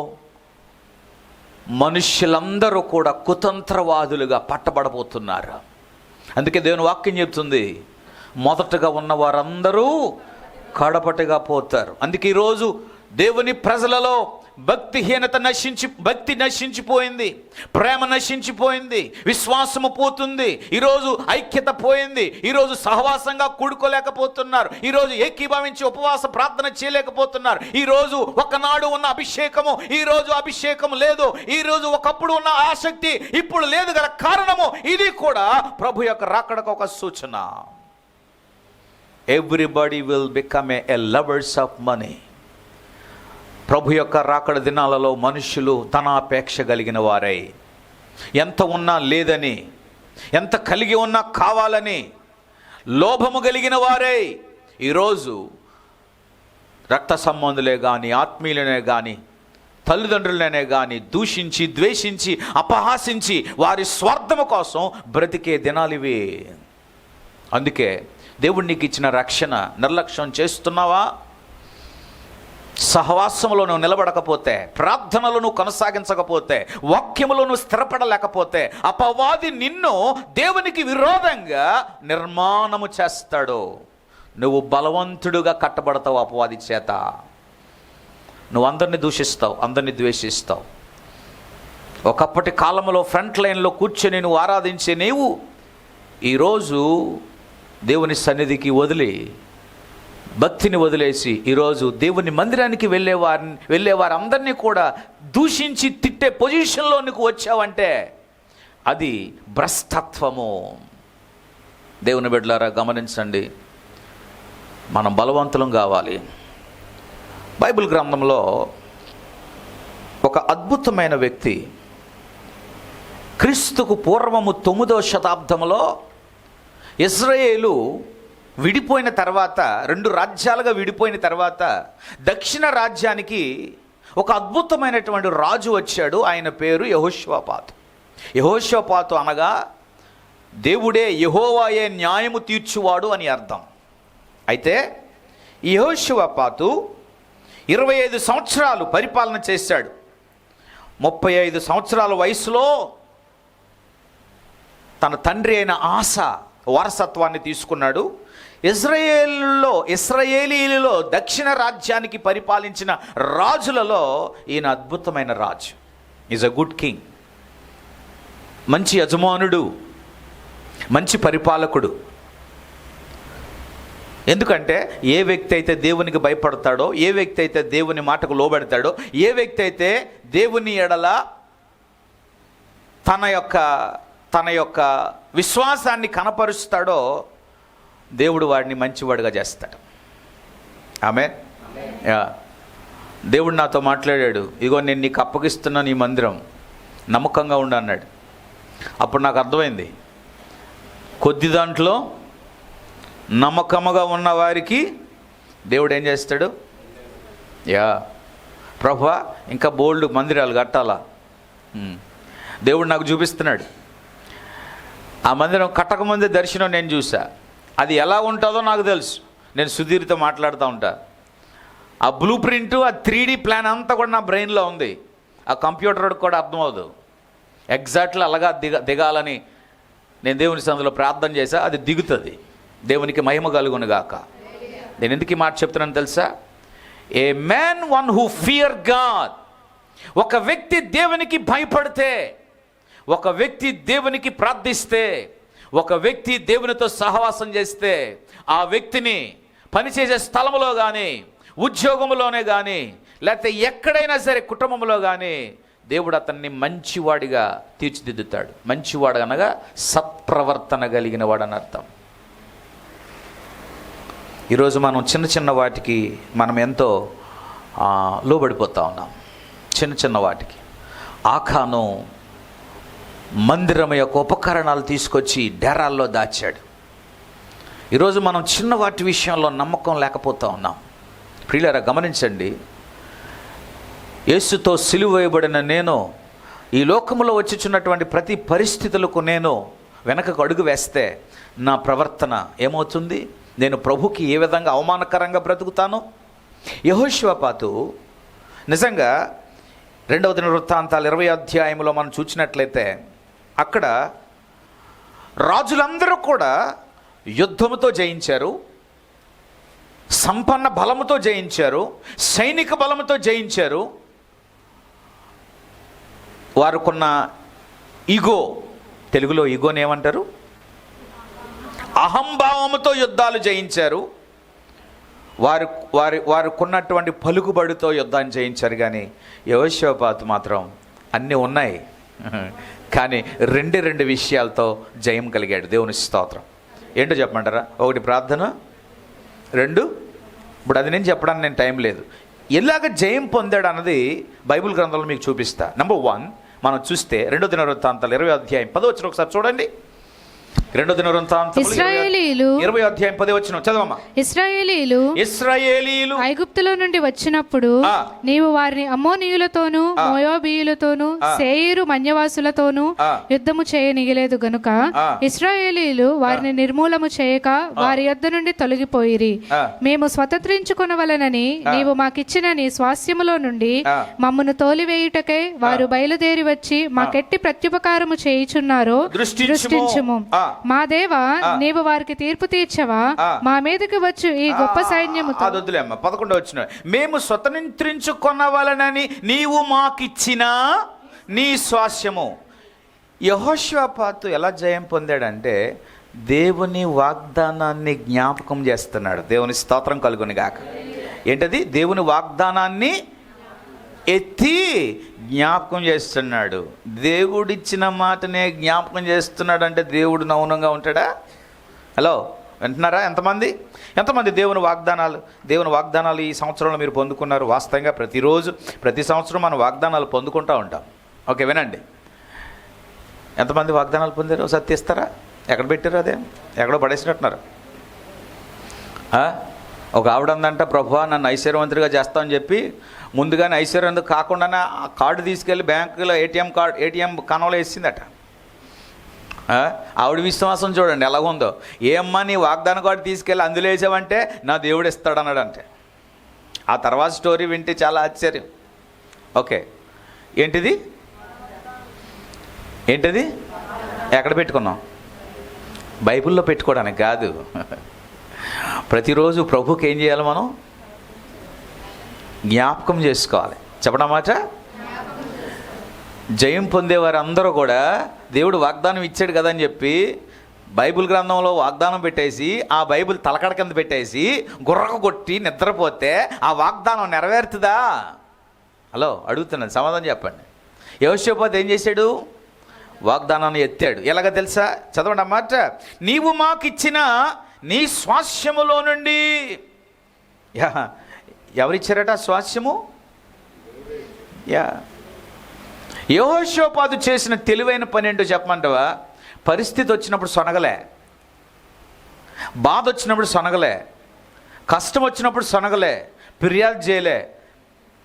మనుష్యులందరూ కూడా కుతంత్రవాదులుగా పట్టబడబోతున్నారు. అందుకే దేవుని వాక్యం చెప్తుంది, మొదటగా ఉన్న వారందరూ కడపటిగా పోతారు. అందుకే ఈరోజు దేవుని ప్రజలలో భక్తి నశించిపోయింది, ప్రేమ నశించిపోయింది, విశ్వాసము పోతుంది, ఈరోజు ఐక్యత పోయింది, ఈరోజు సహవాసంగా కూడుకోలేకపోతున్నారు, ఈరోజు ఏకీభవించి ఉపవాస ప్రార్థన చేయలేకపోతున్నారు. ఈరోజు ఒకనాడు ఉన్న అభిషేకము ఈరోజు అభిషేకం లేదు, ఈరోజు ఒకప్పుడు ఉన్న ఆసక్తి ఇప్పుడు లేదు. గల కారణము ఇది కూడా ప్రభు యొక్క రాకడకు ఒక సూచన. Everybody will become a lovers of money. ప్రభు యొక్క రాకడ దినాలలో మనుషులు ధనాపేక్ష కలిగిన వారై, ఎంత ఉన్నా లేదని, ఎంత కలిగి ఉన్నా కావాలని లోభము కలిగిన వారై ఈరోజు రక్త సంబంధులే కానీ, ఆత్మీయులనే కానీ, తల్లిదండ్రులనే కానీ దూషించి, ద్వేషించి, అపహాసించి వారి స్వార్థము కోసం బ్రతికే దినాలివి. అందుకే దేవుడు నీకు ఇచ్చిన రక్షణ నిర్లక్ష్యం చేస్తున్నావా? సహవాసంలో నువ్వు నిలబడకపోతే, ప్రార్థనలు నువ్వు కొనసాగించకపోతే, వాక్యములో నువ్వు స్థిరపడలేకపోతే అపవాది నిన్ను దేవునికి విరోధంగా నిర్మాణము చేస్తాడు. నువ్వు బలవంతుడుగా కట్టబడతావు అపవాది చేత. నువ్వు అందరినీ దూషిస్తావు, అందరినీ ద్వేషిస్తావు. ఒకప్పటి కాలంలో ఫ్రంట్ లైన్లో కూర్చొని నువ్వు ఆరాధించే నీవు ఈరోజు దేవుని సన్నిధికి భక్తిని వదిలేసి ఈరోజు దేవుని మందిరానికి వెళ్ళేవారందరినీ కూడా దూషించి తిట్టే పొజిషన్లో నీకు వచ్చావంటే అది భ్రష్టత్వము. దేవుని బిడ్డలారా గమనించండి, మనం బలవంతులం కావాలి. బైబిల్ గ్రంథంలో ఒక అద్భుతమైన వ్యక్తి, క్రీస్తుకు పూర్వము 9వ శతాబ్దంలో ఇశ్రాయేలు విడిపోయిన తర్వాత, 2 రాజ్యాలుగా విడిపోయిన తర్వాత దక్షిణ రాజ్యానికి ఒక అద్భుతమైనటువంటి రాజు వచ్చాడు. ఆయన పేరు యెహోషాపాతు. యెహోషాపాతు అనగా దేవుడే, యెహోవాయే న్యాయము తీర్చువాడు అని అర్థం. అయితే యెహోషాపాతు 25 సంవత్సరాలు పరిపాలన చేశాడు. 35 సంవత్సరాల వయసులో తన తండ్రి అయిన ఆసా వారసత్వాన్ని తీసుకున్నాడు. ఇశ్రాయేలీలలో దక్షిణ రాజ్యానికి పరిపాలించిన రాజులలో ఈయన అద్భుతమైన రాజు. Is a good king. మంచి యజమానుడు, మంచి పరిపాలకుడు. ఎందుకంటే ఏ వ్యక్తి అయితే దేవునికి భయపడతాడో, ఏ వ్యక్తి అయితే దేవుని మాటకు లోబడతాడో, ఏ వ్యక్తి అయితే దేవుని ఎడల తన యొక్క విశ్వాసాన్ని కనపరుస్తాడో దేవుడు వాడిని మంచివాడుగా చేస్తాడు. ఆమేన్. దేవుడు నాతో మాట్లాడాడు, ఇగో నేను నీకు అప్పగిస్తున్నాను ఈ మందిరం, నమ్మకంగా ఉండు అన్నాడు. అప్పుడు నాకు అర్థమైంది, కొద్ది దాంట్లో నమ్మకముగా ఉన్న వారికి దేవుడు ఏం చేస్తాడు? ప్రభువా ఇంకా బోల్డ్ మందిరాలు కట్టాలా? దేవుడు నాకు చూపిస్తున్నాడు. ఆ మందిరం కట్టకముందే దర్శనం నేను చూసా. అది ఎలా ఉంటుందో నాకు తెలుసు. నేను సుధీర్తో మాట్లాడుతూ ఉంటా. ఆ బ్లూ ప్రింట్, ఆ 3D ప్లాన్ అంతా కూడా నా బ్రెయిన్లో ఉంది. ఆ కంప్యూటర్కి కూడా అర్థమవుదు ఎగ్జాక్ట్లీ అలాగా దిగాలని నేను దేవుని సన్నిధిలో ప్రార్థన చేశా. అది దిగుతుంది. దేవునికి మహిమ కలుగును గాక. నేను ఎందుకు ఈ మాట చెప్తున్నాను తెలుసా? ఏ man one who fear God. ఒక వ్యక్తి దేవునికి భయపడితే, ఒక వ్యక్తి దేవునికి ప్రార్థిస్తే, ఒక వ్యక్తి దేవునితో సహవాసం చేస్తే, ఆ వ్యక్తిని పనిచేసే స్థలంలో కానీ, ఉద్యోగంలోనే కానీ, లేకపోతే ఎక్కడైనా సరే కుటుంబంలో కానీ దేవుడు అతన్ని మంచివాడిగా తీర్చిదిద్దుతాడు. మంచివాడు అనగా సత్ప్రవర్తన కలిగిన వాడని అర్థం. ఈరోజు మనం చిన్న చిన్న వాటికి మనం ఎంతో లోబడిపోతూ ఉన్నాం. చిన్న చిన్న వాటికి ఆకాను మందిరం యొక్క ఉపకరణాలు తీసుకొచ్చి డేరాల్లో దాచాడు. ఈరోజు మనం చిన్న వాటి విషయంలో నమ్మకం లేకపోతూ ఉన్నాం. ప్రియులారా గమనించండి, యేసుతో సిలువ వేయబడిన నేను ఈ లోకంలో వచ్చుచున్నటువంటి ప్రతి పరిస్థితులకు నేను వెనకకు అడుగు వేస్తే నా ప్రవర్తన ఏమవుతుంది? నేను ప్రభుకి ఏ విధంగా అవమానకరంగా బ్రతుకుతాను? యెహోషువపాతు నిజంగా 2వ దినవృత్తాంతాలు 20వ అధ్యాయంలో మనం చూసినట్లయితే అక్కడ రాజులందరూ కూడా యుద్ధముతో జయించారు, సంపన్న బలముతో జయించారు, సైనిక బలముతో జయించారు. వారుకున్న ఈగో, తెలుగులో ఈగోని ఏమంటారు? అహంభావముతో యుద్ధాలు జయించారు. వారుకున్నటువంటి పలుకుబడితో యుద్ధాన్ని జయించారు. కానీ యెహోషువపాతు మాత్రం అన్నీ ఉన్నాయి, కానీ రెండు విషయాలతో జయం కలిగాడు. దేవుని స్తోత్రం. ఏంటో చెప్పమంటారా? ఒకటి ప్రార్థన, 2 ఇప్పుడు అది నేను చెప్పడానికి నేను టైం లేదు. ఎలాగ జయం పొందాడు అన్నది బైబిల్ గ్రంథంలో మీకు చూపిస్తా. నెంబర్ 1 మనం చూస్తే 2వ దినవృత్తాంతాలు 20వ అధ్యాయం 10వ వచనం ఒకసారి చూడండి. 2వ దినవృత్తాంతాలు 20వ అధ్యాయం 10వ వచనం చదవమ్మా. ఇశ్రాయేలీయులు ఐగుప్తులో నుండి వచ్చినప్పుడు నీవు వారిని అమ్మోనీయులతోనూ మోయాబీయులతోనూ సేయీరు మన్యవాసులతోనూ యుద్ధము చేయనిగలేదు గనుక ఇశ్రాయేలీయులు వారిని నిర్మూలము చేయక వారి యొద్ద నుండి తొలగిపోయిరి. మేము స్వతంత్రించుకొనవలెనని నీవు మాకిచ్చిన నీ స్వాస్థ్యములో నుండి మమ్మను తోలివేయుటకై వారు బయలుదేరి వచ్చి మాకెట్టి ప్రత్యుపకారము చేయుచున్నారో దృష్టించుము. మా దేవా, నీవు వారికి తీర్పు తీర్చవా? మా మీదకి వచ్చు ఈ గొప్ప సైన్యముతో. 11వ వచనం, మేము స్వతంత్రించుకొనవలెనని నీవు మాకిచ్చిన నీ స్వాస్యము. యెహోషువపాతు ఎలా జయం పొందాడంటే దేవుని వాగ్దానాన్ని జ్ఞాపకం చేస్తున్నాడు. దేవుని స్తోత్రం కలుగును గాక. ఏంటది? దేవుని వాగ్దానాన్ని ఎత్తి జ్ఞాపకం చేస్తున్నాడు. దేవుడిచ్చిన మాటనే జ్ఞాపకం చేస్తున్నాడు అంటే దేవుడు మౌనంగా ఉంటాడా? హలో, వింటున్నారా? ఎంతమంది దేవుని వాగ్దానాలు ఈ సంవత్సరంలో మీరు పొందుకున్నారు? వాస్తవంగా ప్రతి సంవత్సరం మనం వాగ్దానాలు పొందుకుంటూ ఉంటాం. ఓకే, వినండి. ఎంతమంది వాగ్దానాలు పొందారు? ఒకసారి తీస్తారా? ఎక్కడ పెట్టారు? అదే ఎక్కడో పడేసినట్టున్నారు. ఒక ఆవిడ ఉందంట, ప్రభువా నన్ను ఐశ్వర్యవంతుడిగా చేస్తామని చెప్పి ముందుగానే ఐశ్వర్యవంతుడు కాకుండానే ఆ కార్డు తీసుకెళ్ళి బ్యాంకులో ఏటీఎం కనంలో వేసిందట. ఆవిడ విశ్వాసం చూడండి ఎలాగుందో. ఏమ్మా నీ వాగ్దాన కార్డు తీసుకెళ్ళి అందులో వేసావంటే నా దేవుడు ఇస్తాడు అన్నాడంటే. ఆ తర్వాత స్టోరీ వింటే చాలా ఆశ్చర్యం. ఓకే, ఏంటిది? ఎక్కడ పెట్టుకున్నాం? బైబిల్లో పెట్టుకోవడానికి కాదు. ప్రతిరోజు ప్రభుకి ఏం చేయాలి? మనం జ్ఞాపకం చేసుకోవాలి. చెప్పడం మాట. జయం పొందేవారు అందరూ కూడా దేవుడు వాగ్దానం ఇచ్చాడు కదా అని చెప్పి బైబిల్ గ్రంథంలో వాగ్దానం పెట్టేసి ఆ బైబిల్ తలకడ కింద పెట్టేసి గుర్రకు కొట్టి నిద్రపోతే ఆ వాగ్దానం నెరవేరుతుందా? హలో, అడుగుతున్నాను, సమాధానం చెప్పండి. యెహోషువపాతు ఏం చేశాడు? వాగ్దానాన్ని ఎత్తాడు. ఎలాగ తెలుసా? చదవండి అన్నమాట. నీవు మాకిచ్చిన నీ స్వాస్యములో నుండి. ఎవరిచ్చారట స్వాస్యము? యెహోషువపాతు చేసిన తెలివైన పని ఏంటో చెప్పమంటావా? పరిస్థితి వచ్చినప్పుడు సొనగలే, బాధ వచ్చినప్పుడు సొనగలే, కష్టం వచ్చినప్పుడు సొనగలే, ఫిర్యాదు చేయలే.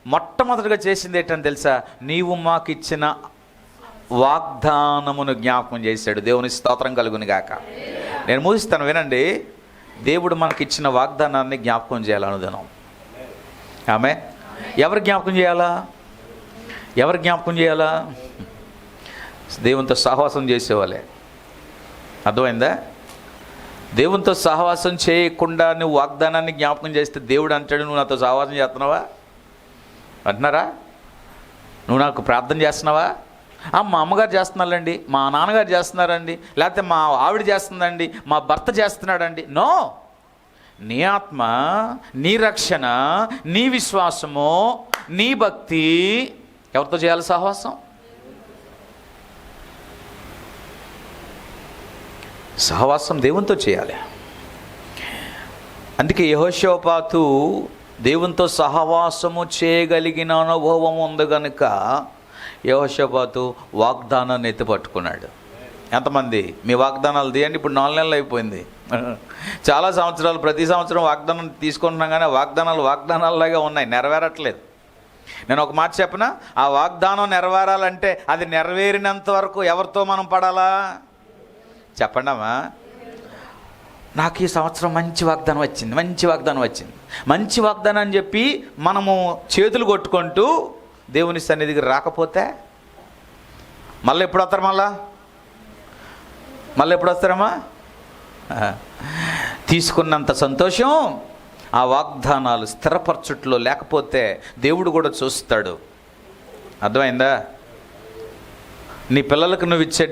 మొట్టమొదటిగా చేసింది ఏంటని తెలుసా? నీవు మాకిచ్చిన వాగ్దానమును జ్ఞాపకం చేశాడు. దేవుని స్తోత్రం కలుగును గాక. నేను ముగిస్తాను, వినండి. దేవుడు మనకిచ్చిన వాగ్దానాన్ని జ్ఞాపకం చేయాలనుదినం. ఆమె ఎవరు జ్ఞాపకం చేయాలా? దేవునితో సహవాసం చేసేవాళ్ళే. అర్థమైందా? దేవునితో సహవాసం చేయకుండా నువ్వు వాగ్దానాన్ని జ్ఞాపకం చేస్తే దేవుడు అంటాడు, నువ్వు నాతో సహవాసం చేస్తున్నావా అంటున్నారా? నువ్వు నాకు ప్రార్థన చేస్తున్నావా? మా అమ్మగారు చేస్తున్నారండి, మా నాన్నగారు చేస్తున్నారండి, లేకపోతే మా ఆవిడ చేస్తుందండి, మా భర్త చేస్తున్నాడండి. నో, నీ ఆత్మ, నీ రక్షణ, నీ విశ్వాసము, నీ భక్తి ఎవరితో చేయాలి సహవాసం? సహవాసం దేవునితో చేయాలి. అందుకే యెహోషాపాతు దేవునితో సహవాసము చేయగలిగిన అనుభవం ఉంది కనుక యెహోషాపాతు వాగ్దానాన్ని ఎత్తిపట్టుకున్నాడు. ఎంతమంది మీ వాగ్దానాలు తీయండి? ఇప్పుడు 4 నెలలు అయిపోయింది. చాలా సంవత్సరాలు ప్రతి సంవత్సరం వాగ్దానం తీసుకుంటున్నాం, కానీ వాగ్దానాల్లాగా ఉన్నాయి, నెరవేరట్లేదు. నేను ఒక మాట చెప్పనా, ఆ వాగ్దానం నెరవేరాలంటే అది నెరవేరినంత వరకు ఎవరితో మనం పడాలా? చెప్పండి అమ్మా. నాకు ఈ సంవత్సరం మంచి వాగ్దానం వచ్చింది, మంచి వాగ్దానం అని చెప్పి మనము చేతులు కొట్టుకుంటూ దేవుని సన్నిధికి రాకపోతే మళ్ళీ ఎప్పుడు వస్తారు? మళ్ళీ ఎప్పుడు వస్తారమ్మా? తీసుకున్నంత సంతోషం ఆ వాగ్దానాలు స్థిరపరచుట్లో లేకపోతే దేవుడు కూడా చూస్తాడు. అర్థమైందా? నీ పిల్లలకు నువ్వు ఇచ్చే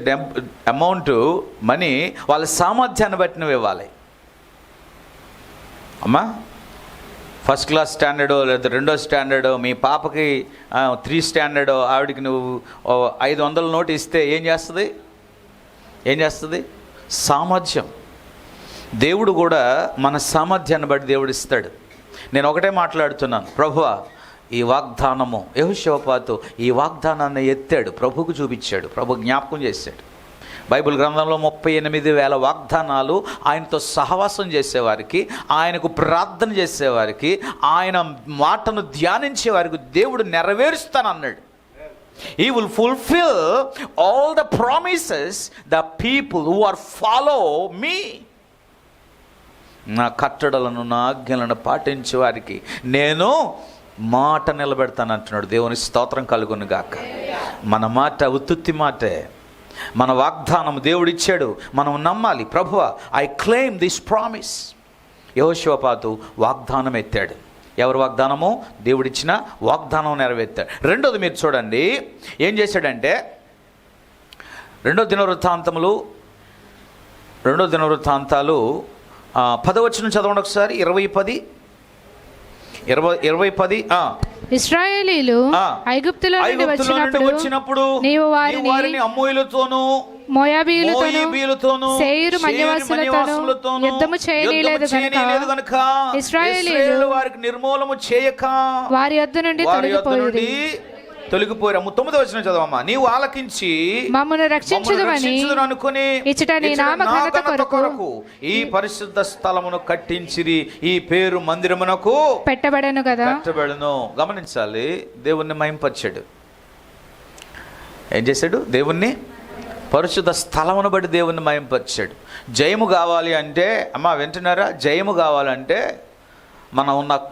అమౌంట్ మనీ వాళ్ళ సామర్థ్యాన్ని బట్టి నువ్వు ఇవ్వాలి. అమ్మా, ఫస్ట్ క్లాస్ స్టాండర్డో లేదా 2వ స్టాండర్డో, మీ పాపకి 3 స్టాండర్డో, ఆవిడికి నువ్వు 500 నోటు ఇస్తే ఏం చేస్తుంది? సామర్థ్యం. దేవుడు కూడా మన సామర్థ్యాన్ని బట్టి దేవుడు ఇస్తాడు. నేను ఒకటే మాట్లాడుతున్నాను, ప్రభువా ఈ వాగ్దానము, యెహోషాపాతు ఈ వాగ్దానాన్ని ఎత్తాడు, ప్రభువుకు చూపించాడు, ప్రభు జ్ఞాపకం చేశాడు. బైబిల్ గ్రంథంలో 38,000 వాగ్దానాలు ఆయనతో సహవాసం చేసేవారికి, ఆయనకు ప్రార్థన చేసేవారికి, ఆయన మాటను ధ్యానించే వారికి దేవుడు నెరవేరుస్తానన్నాడు. He will fulfill all the promises the people who are follow me. నా కట్టడలను, నా ఆజ్ఞలను పాటించే వారికి నేను మాట నిలబెడతాను అంటున్నాడు. దేవుని స్తోత్రం కలుగును గాక. మన మాట ఉత్తుత్తి మాటే, మన వాగ్దానం దేవుడు ఇచ్చాడు, మనం నమ్మాలి. ప్రభువా ఐ క్లెయిమ్ దిస్ ప్రామిస్. యెహోషాపాతు వాగ్దానం ఎత్తాడు. ఎవరి వాగ్దానము? దేవుడిచ్చిన వాగ్దానం నెరవేర్తాడు. రెండోది మీరు చూడండి ఏం చేశాడంటే, 2వ దినవృత్తాంతాలు 10వ వచనం చదవండి ఒకసారి. 20:10 ఇశ్రాయేలీలు ఐగుప్తులో నుండి వచ్చినప్పుడు నీవు వారిని అమ్మోయులతోనూ మోయాబీయులతోనూ శేయరు మన్యవాసులతోనూ యుద్ధము చేయనీయలేదు గనుక ఇశ్రాయేలీలు వారికి నిర్మూలము చేయక వారి యొద్ద నుండి తొలగిపోయారు. 9వ వచనం చదవమ్మా. నీవు ఆలకించి మమ్మల్ని రక్షించుదువని అనుకుని ఇచ్చట నీ నామ ఘనత కొరకు ఈ పరిశుద్ధ స్థలమును కట్టించిరి, ఈ పేరు మందిరమునకు పెట్టబడెను కదా. గమనించాలి, దేవుణ్ణి మహింపరిచాడు. ఏం చేశాడు? దేవుణ్ణి, పరిశుద్ధ స్థలమును బట్టి దేవుణ్ణి మహింపరిచాడు. జయము కావాలి అంటే, అమ్మా వింటున్నారా? జయము కావాలంటే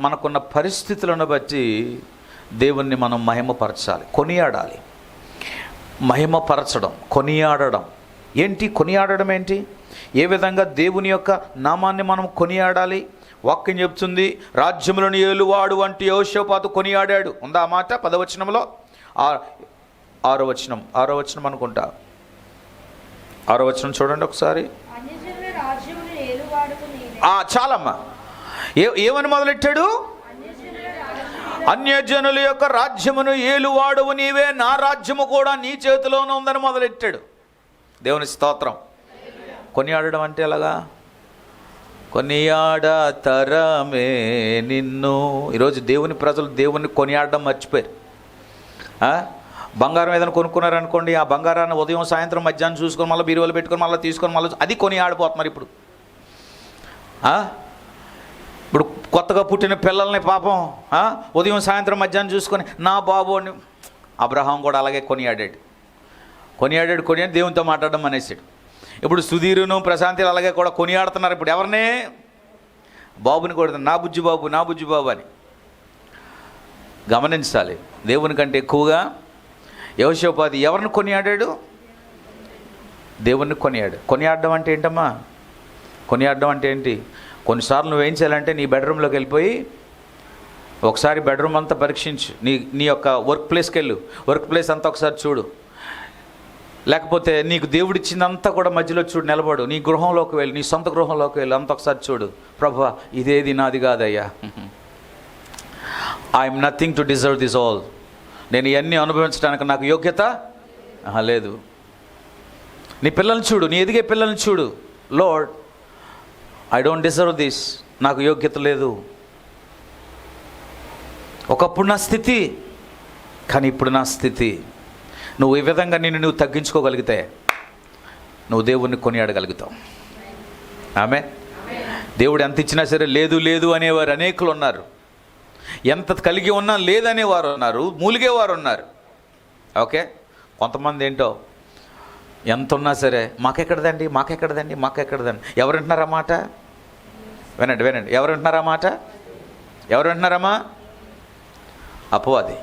మనకున్న పరిస్థితులను బట్టి దేవుణ్ణి మనం మహిమపరచాలి, కొనియాడాలి. మహిమపరచడం, కొనియాడడం ఏంటి? కొనియాడడం ఏంటి? ఏ విధంగా దేవుని యొక్క నామాన్ని మనం కొనియాడాలి? వాక్యం చెప్తుంది, రాజ్యములను ఏలువాడు వంటి యెహోషాపాతు కొనియాడాడు. ఉందా ఆ మాట? 10వ వచనంలో, 6వ వచనం అనుకుంటా. 6వ వచనం చూడండి ఒకసారి. చాలమ్మా. ఏమని మొదలెట్టాడు? అన్యజనుల యొక్క రాజ్యమును ఏలువాడవు నీవే, నా రాజ్యము కూడా నీ చేతిలోనే ఉందని మొదలెట్టాడు. దేవుని స్తోత్రం. కొనియాడడం అంటే ఎలాగా? కొనియాడ తరమే నిన్ను. ఈరోజు దేవుని ప్రజలు దేవుణ్ణి కొనియాడడం మర్చిపోయారు. బంగారం ఏదైనా కొనుక్కున్నారనుకోండి, ఆ బంగారాన్ని ఉదయం సాయంత్రం మధ్యాహ్నం చూసుకొని మళ్ళీ బీరువాలు పెట్టుకొని మళ్ళీ తీసుకొని మళ్ళీ అది కొనియాడిపోతున్నారు. ఇప్పుడు కొత్తగా పుట్టిన పిల్లల్ని పాపం ఉదయం సాయంత్రం మధ్యాహ్నం చూసుకొని నా బాబు అని. అబ్రహాం కూడా అలాగే కొనియాడాడు దేవునితో మాట్లాడడం అనేసాడు. ఇప్పుడు సుధీరును ప్రశాంతిలు అలాగే కూడా కొనియాడుతున్నారు. ఇప్పుడు ఎవరిని? బాబుని కొడుతున్నారు, నా బుజ్జి బాబు అని. గమనించాలి, దేవుని కంటే ఎక్కువగా యెహోషాపాతు ఎవరిని కొనియాడాడు? దేవుణ్ణి కొనియాడడం అంటే ఏంటమ్మా? కొనియాడడం అంటే ఏంటి? కొన్నిసార్లు నువ్వేం చేయాలంటే నీ బెడ్రూమ్లోకి వెళ్ళిపోయి ఒకసారి బెడ్రూమ్ అంతా పరీక్షించు. నీ యొక్క వర్క్ ప్లేస్కి వెళ్ళు, వర్క్ ప్లేస్ అంతా ఒకసారి చూడు. లేకపోతే నీకు దేవుడు ఇచ్చిందంతా కూడా మధ్యలో చూడు, నిలబడు. నీ గృహంలోకి వెళ్ళి, నీ సొంత గృహంలోకి వెళ్ళి అంత ఒకసారి చూడు. ప్రభువా, ఇదేది నాది కాదయ్యా, I'm nothing to deserve this all. నేను ఇవన్నీ అనుభవించడానికి నాకు యోగ్యత లేదు. నీ పిల్లల్ని చూడు, నీ ఎదిగే పిల్లల్ని చూడు. Lord, I don't deserve this, నాకు యోగ్యత లేదు. ఒకప్పుడు నా స్థితి, కానీ ఇప్పుడు నా స్థితి. నువ్వు ఈ విధంగా నువ్వు తగ్గించుకోగలిగితే నువ్వు దేవుణ్ణి కొనియాడగలుగుతావు. ఆమె దేవుడు ఎంత ఇచ్చినా సరే లేదు లేదు అనేవారు అనేకులు ఉన్నారు. ఎంత కలిగి ఉన్నా లేదనేవారు ఉన్నారు, మూలిగేవారు ఉన్నారు. ఓకే, కొంతమంది ఏంటో ఎంత ఉన్నా సరే మాకెక్కడదండి, మాకెక్కడదండి, మాకెక్కడదండి. ఎవరు వింటున్నారా మాట? వినండి వినండి, ఎవరు వింటున్నారా మాట? ఎవరు వింటున్నారమ్మా? అపవాది.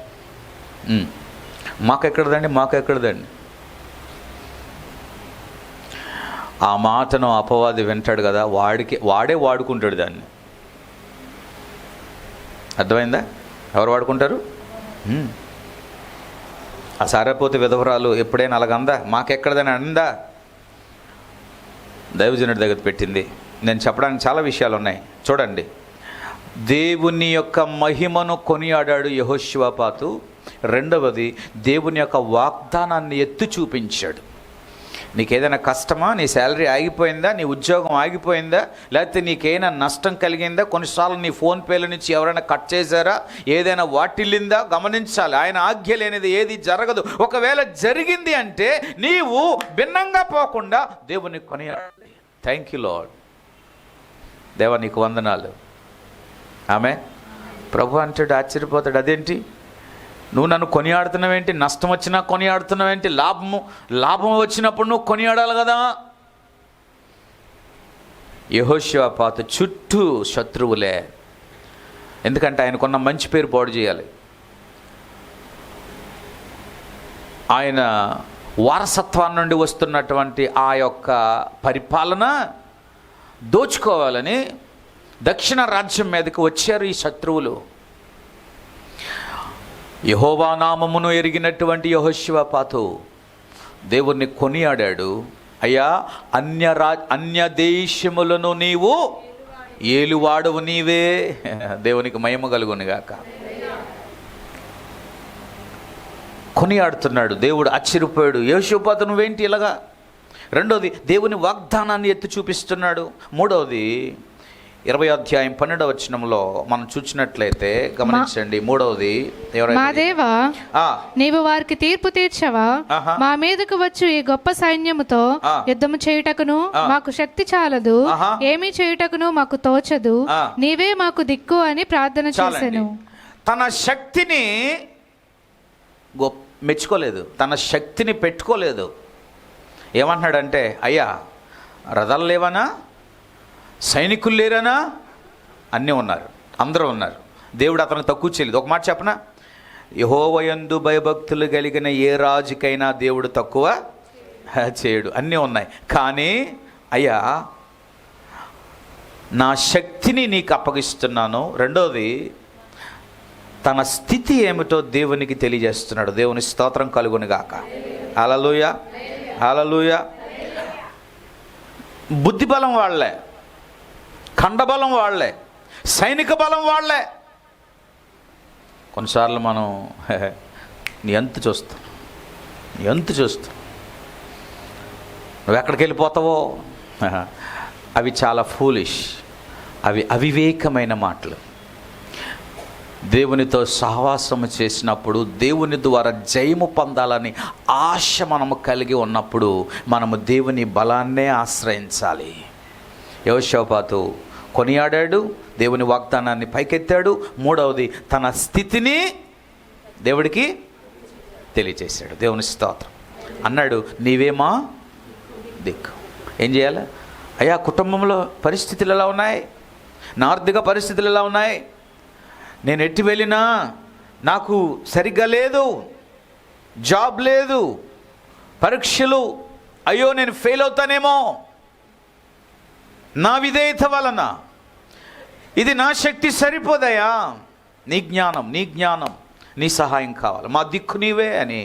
మాకెక్కడదండి, మాకెక్కడదండి. ఆ మాటను అపవాది వింటాడు కదా, వాడే వాడుకుంటాడు దాన్ని. అర్థమైందా? ఎవరు వాడుకుంటారు? ఆ సారపోతే విధవరాలు ఎప్పుడైనా అలాగందా? మాకెక్కడదని అందా? దైవజనుడి దగ్గర పెట్టింది. నేను చెప్పడానికి చాలా విషయాలు ఉన్నాయి, చూడండి. దేవుని యొక్క మహిమను కొనియాడాడు యెహోషువపాతు. రెండవది, దేవుని యొక్క వాగ్దానాన్ని ఎత్తి చూపించాడు. నీకేదైనా కష్టమా? నీ శాలరీ ఆగిపోయిందా? నీ ఉద్యోగం ఆగిపోయిందా? లేకపోతే నీకేమైనా నష్టం కలిగిందా? కొన్నిసార్లు నీ ఫోన్పేల నుంచి ఎవరైనా కట్ చేశారా? ఏదైనా వాటిల్లిందా? గమనించాలి. ఆయన ఆజ్ఞ లేనిది ఏది జరగదు. ఒకవేళ జరిగింది అంటే నీవు భిన్నంగా పోకుండా దేవుని కొనియాడాలి. థ్యాంక్ యూ లార్డ్, దేవా నీకు వందనాలు. ఆమె ప్రభు అంటాడు, ఆశ్చర్యపోతాడు. అదేంటి నువ్వు నన్ను కొనియాడుతున్నావేంటి? నష్టం వచ్చినా కొనియాడుతున్నావేంటి? లాభం వచ్చినప్పుడు నువ్వు కొనియాడాలి కదా. యెహోషువపాతు చుట్టూ శత్రువులే. ఎందుకంటే ఆయనకున్న మంచి పేరు పాడు చేయాలి. ఆయన వారసత్వాన్ని నుండి వస్తున్నటువంటి ఆ యొక్క పరిపాలన దోచుకోవాలని దక్షిణ రాజ్యం మీదకి వచ్చారు ఈ శత్రువులు. యెహోవా నామమును ఎరిగినటువంటి యెహోషువపాతు దేవుణ్ణి కొనియాడాడు. అయ్యా, అన్య దేశములను నీవు ఏలువాడవు నీవే. దేవునికి మహిమ కలుగునుగాక. కొనియాడుతున్నాడు. దేవుడు ఆశ్చర్యపోయాడు, యెహోషువపాతు నువ్వేంటి ఇలాగా? రెండవది, దేవుని వాగ్దానాన్ని ఎత్తి చూపిస్తున్నాడు. మూడవది, 20వ అధ్యాయం 12వ వచనంలో మనం చూసినట్లయితే గమనించండి. మూడవది, మా దేవా, నీవు వారికి తీర్పు తీర్చవా? మా మీదకు వచ్చు ఈ గొప్ప సైన్యముతో యుద్ధము చేయుటకును మాకు శక్తి చాలదు, ఏమీ చేయుటకును మాకు తోచదు, నీవే మాకు దిక్కు అని ప్రార్థన చేశాను. తన శక్తిని మెచ్చుకోలేదు, తన శక్తిని పెట్టుకోలేదు. ఏమంటున్నాడంటే, అయ్యా రథాలు లేవనా? సైనికులు లేరనా? అన్నీ ఉన్నారు, అందరూ ఉన్నారు. దేవుడు అతనికి తక్కువ చేయలేదు. ఒక మాట చెప్పనా? యెహోవాయందు భయభక్తులు కలిగిన ఏ రాజుకైనా దేవుడు తక్కువ చేయడు. అన్నీ ఉన్నాయి. కానీ అయ్యా, నా శక్తిని నీకు అప్పగిస్తున్నాను. రెండోది, తన స్థితి ఏమిటో దేవునికి తెలియజేస్తున్నాడు. దేవుని స్తోత్రం కలుగునుగాక. హల్లెలూయా, హల్లెలూయా. బుద్ధి బలం వాళ్ళే, ఖండబలం వాళ్ళే, సైనిక బలం వాళ్ళే. కొన్నిసార్లు మనం నీ ఎంత చూస్తాం, నువ్వు ఎక్కడికి వెళ్ళిపోతావో, అవి చాలా ఫూలిష్, అవి అవివేకమైన మాటలు. దేవునితో సహవాసము చేసినప్పుడు, దేవుని ద్వారా జయము పొందాలని ఆశ మనము కలిగి ఉన్నప్పుడు మనము దేవుని బలాన్నే ఆశ్రయించాలి. యెహోషువపాతు కొనియాడాడు, దేవుని వాగ్దానాన్ని పైకెత్తాడు. మూడవది, తన స్థితిని దేవుడికి తెలియచేశాడు. దేవుని స్తోత్రం. అన్నాడు, నీవేమా దిక్కు. ఏం చేయాలి? అయ్యా, కుటుంబంలో పరిస్థితులు ఎలా ఉన్నాయి? నా ఆర్థిక పరిస్థితులు ఎలా ఉన్నాయి? నేను ఎట్టి వెళ్ళినా నాకు సరిగ్గా లేదు, జాబ్ లేదు, పరీక్షలు, అయ్యో నేను ఫెయిల్ అవుతానేమో. నా విధేయత వలన. ఇది నా శక్తి సరిపోదయా, నీ జ్ఞానం నీ సహాయం కావాలి, మా దిక్కు నీవే అని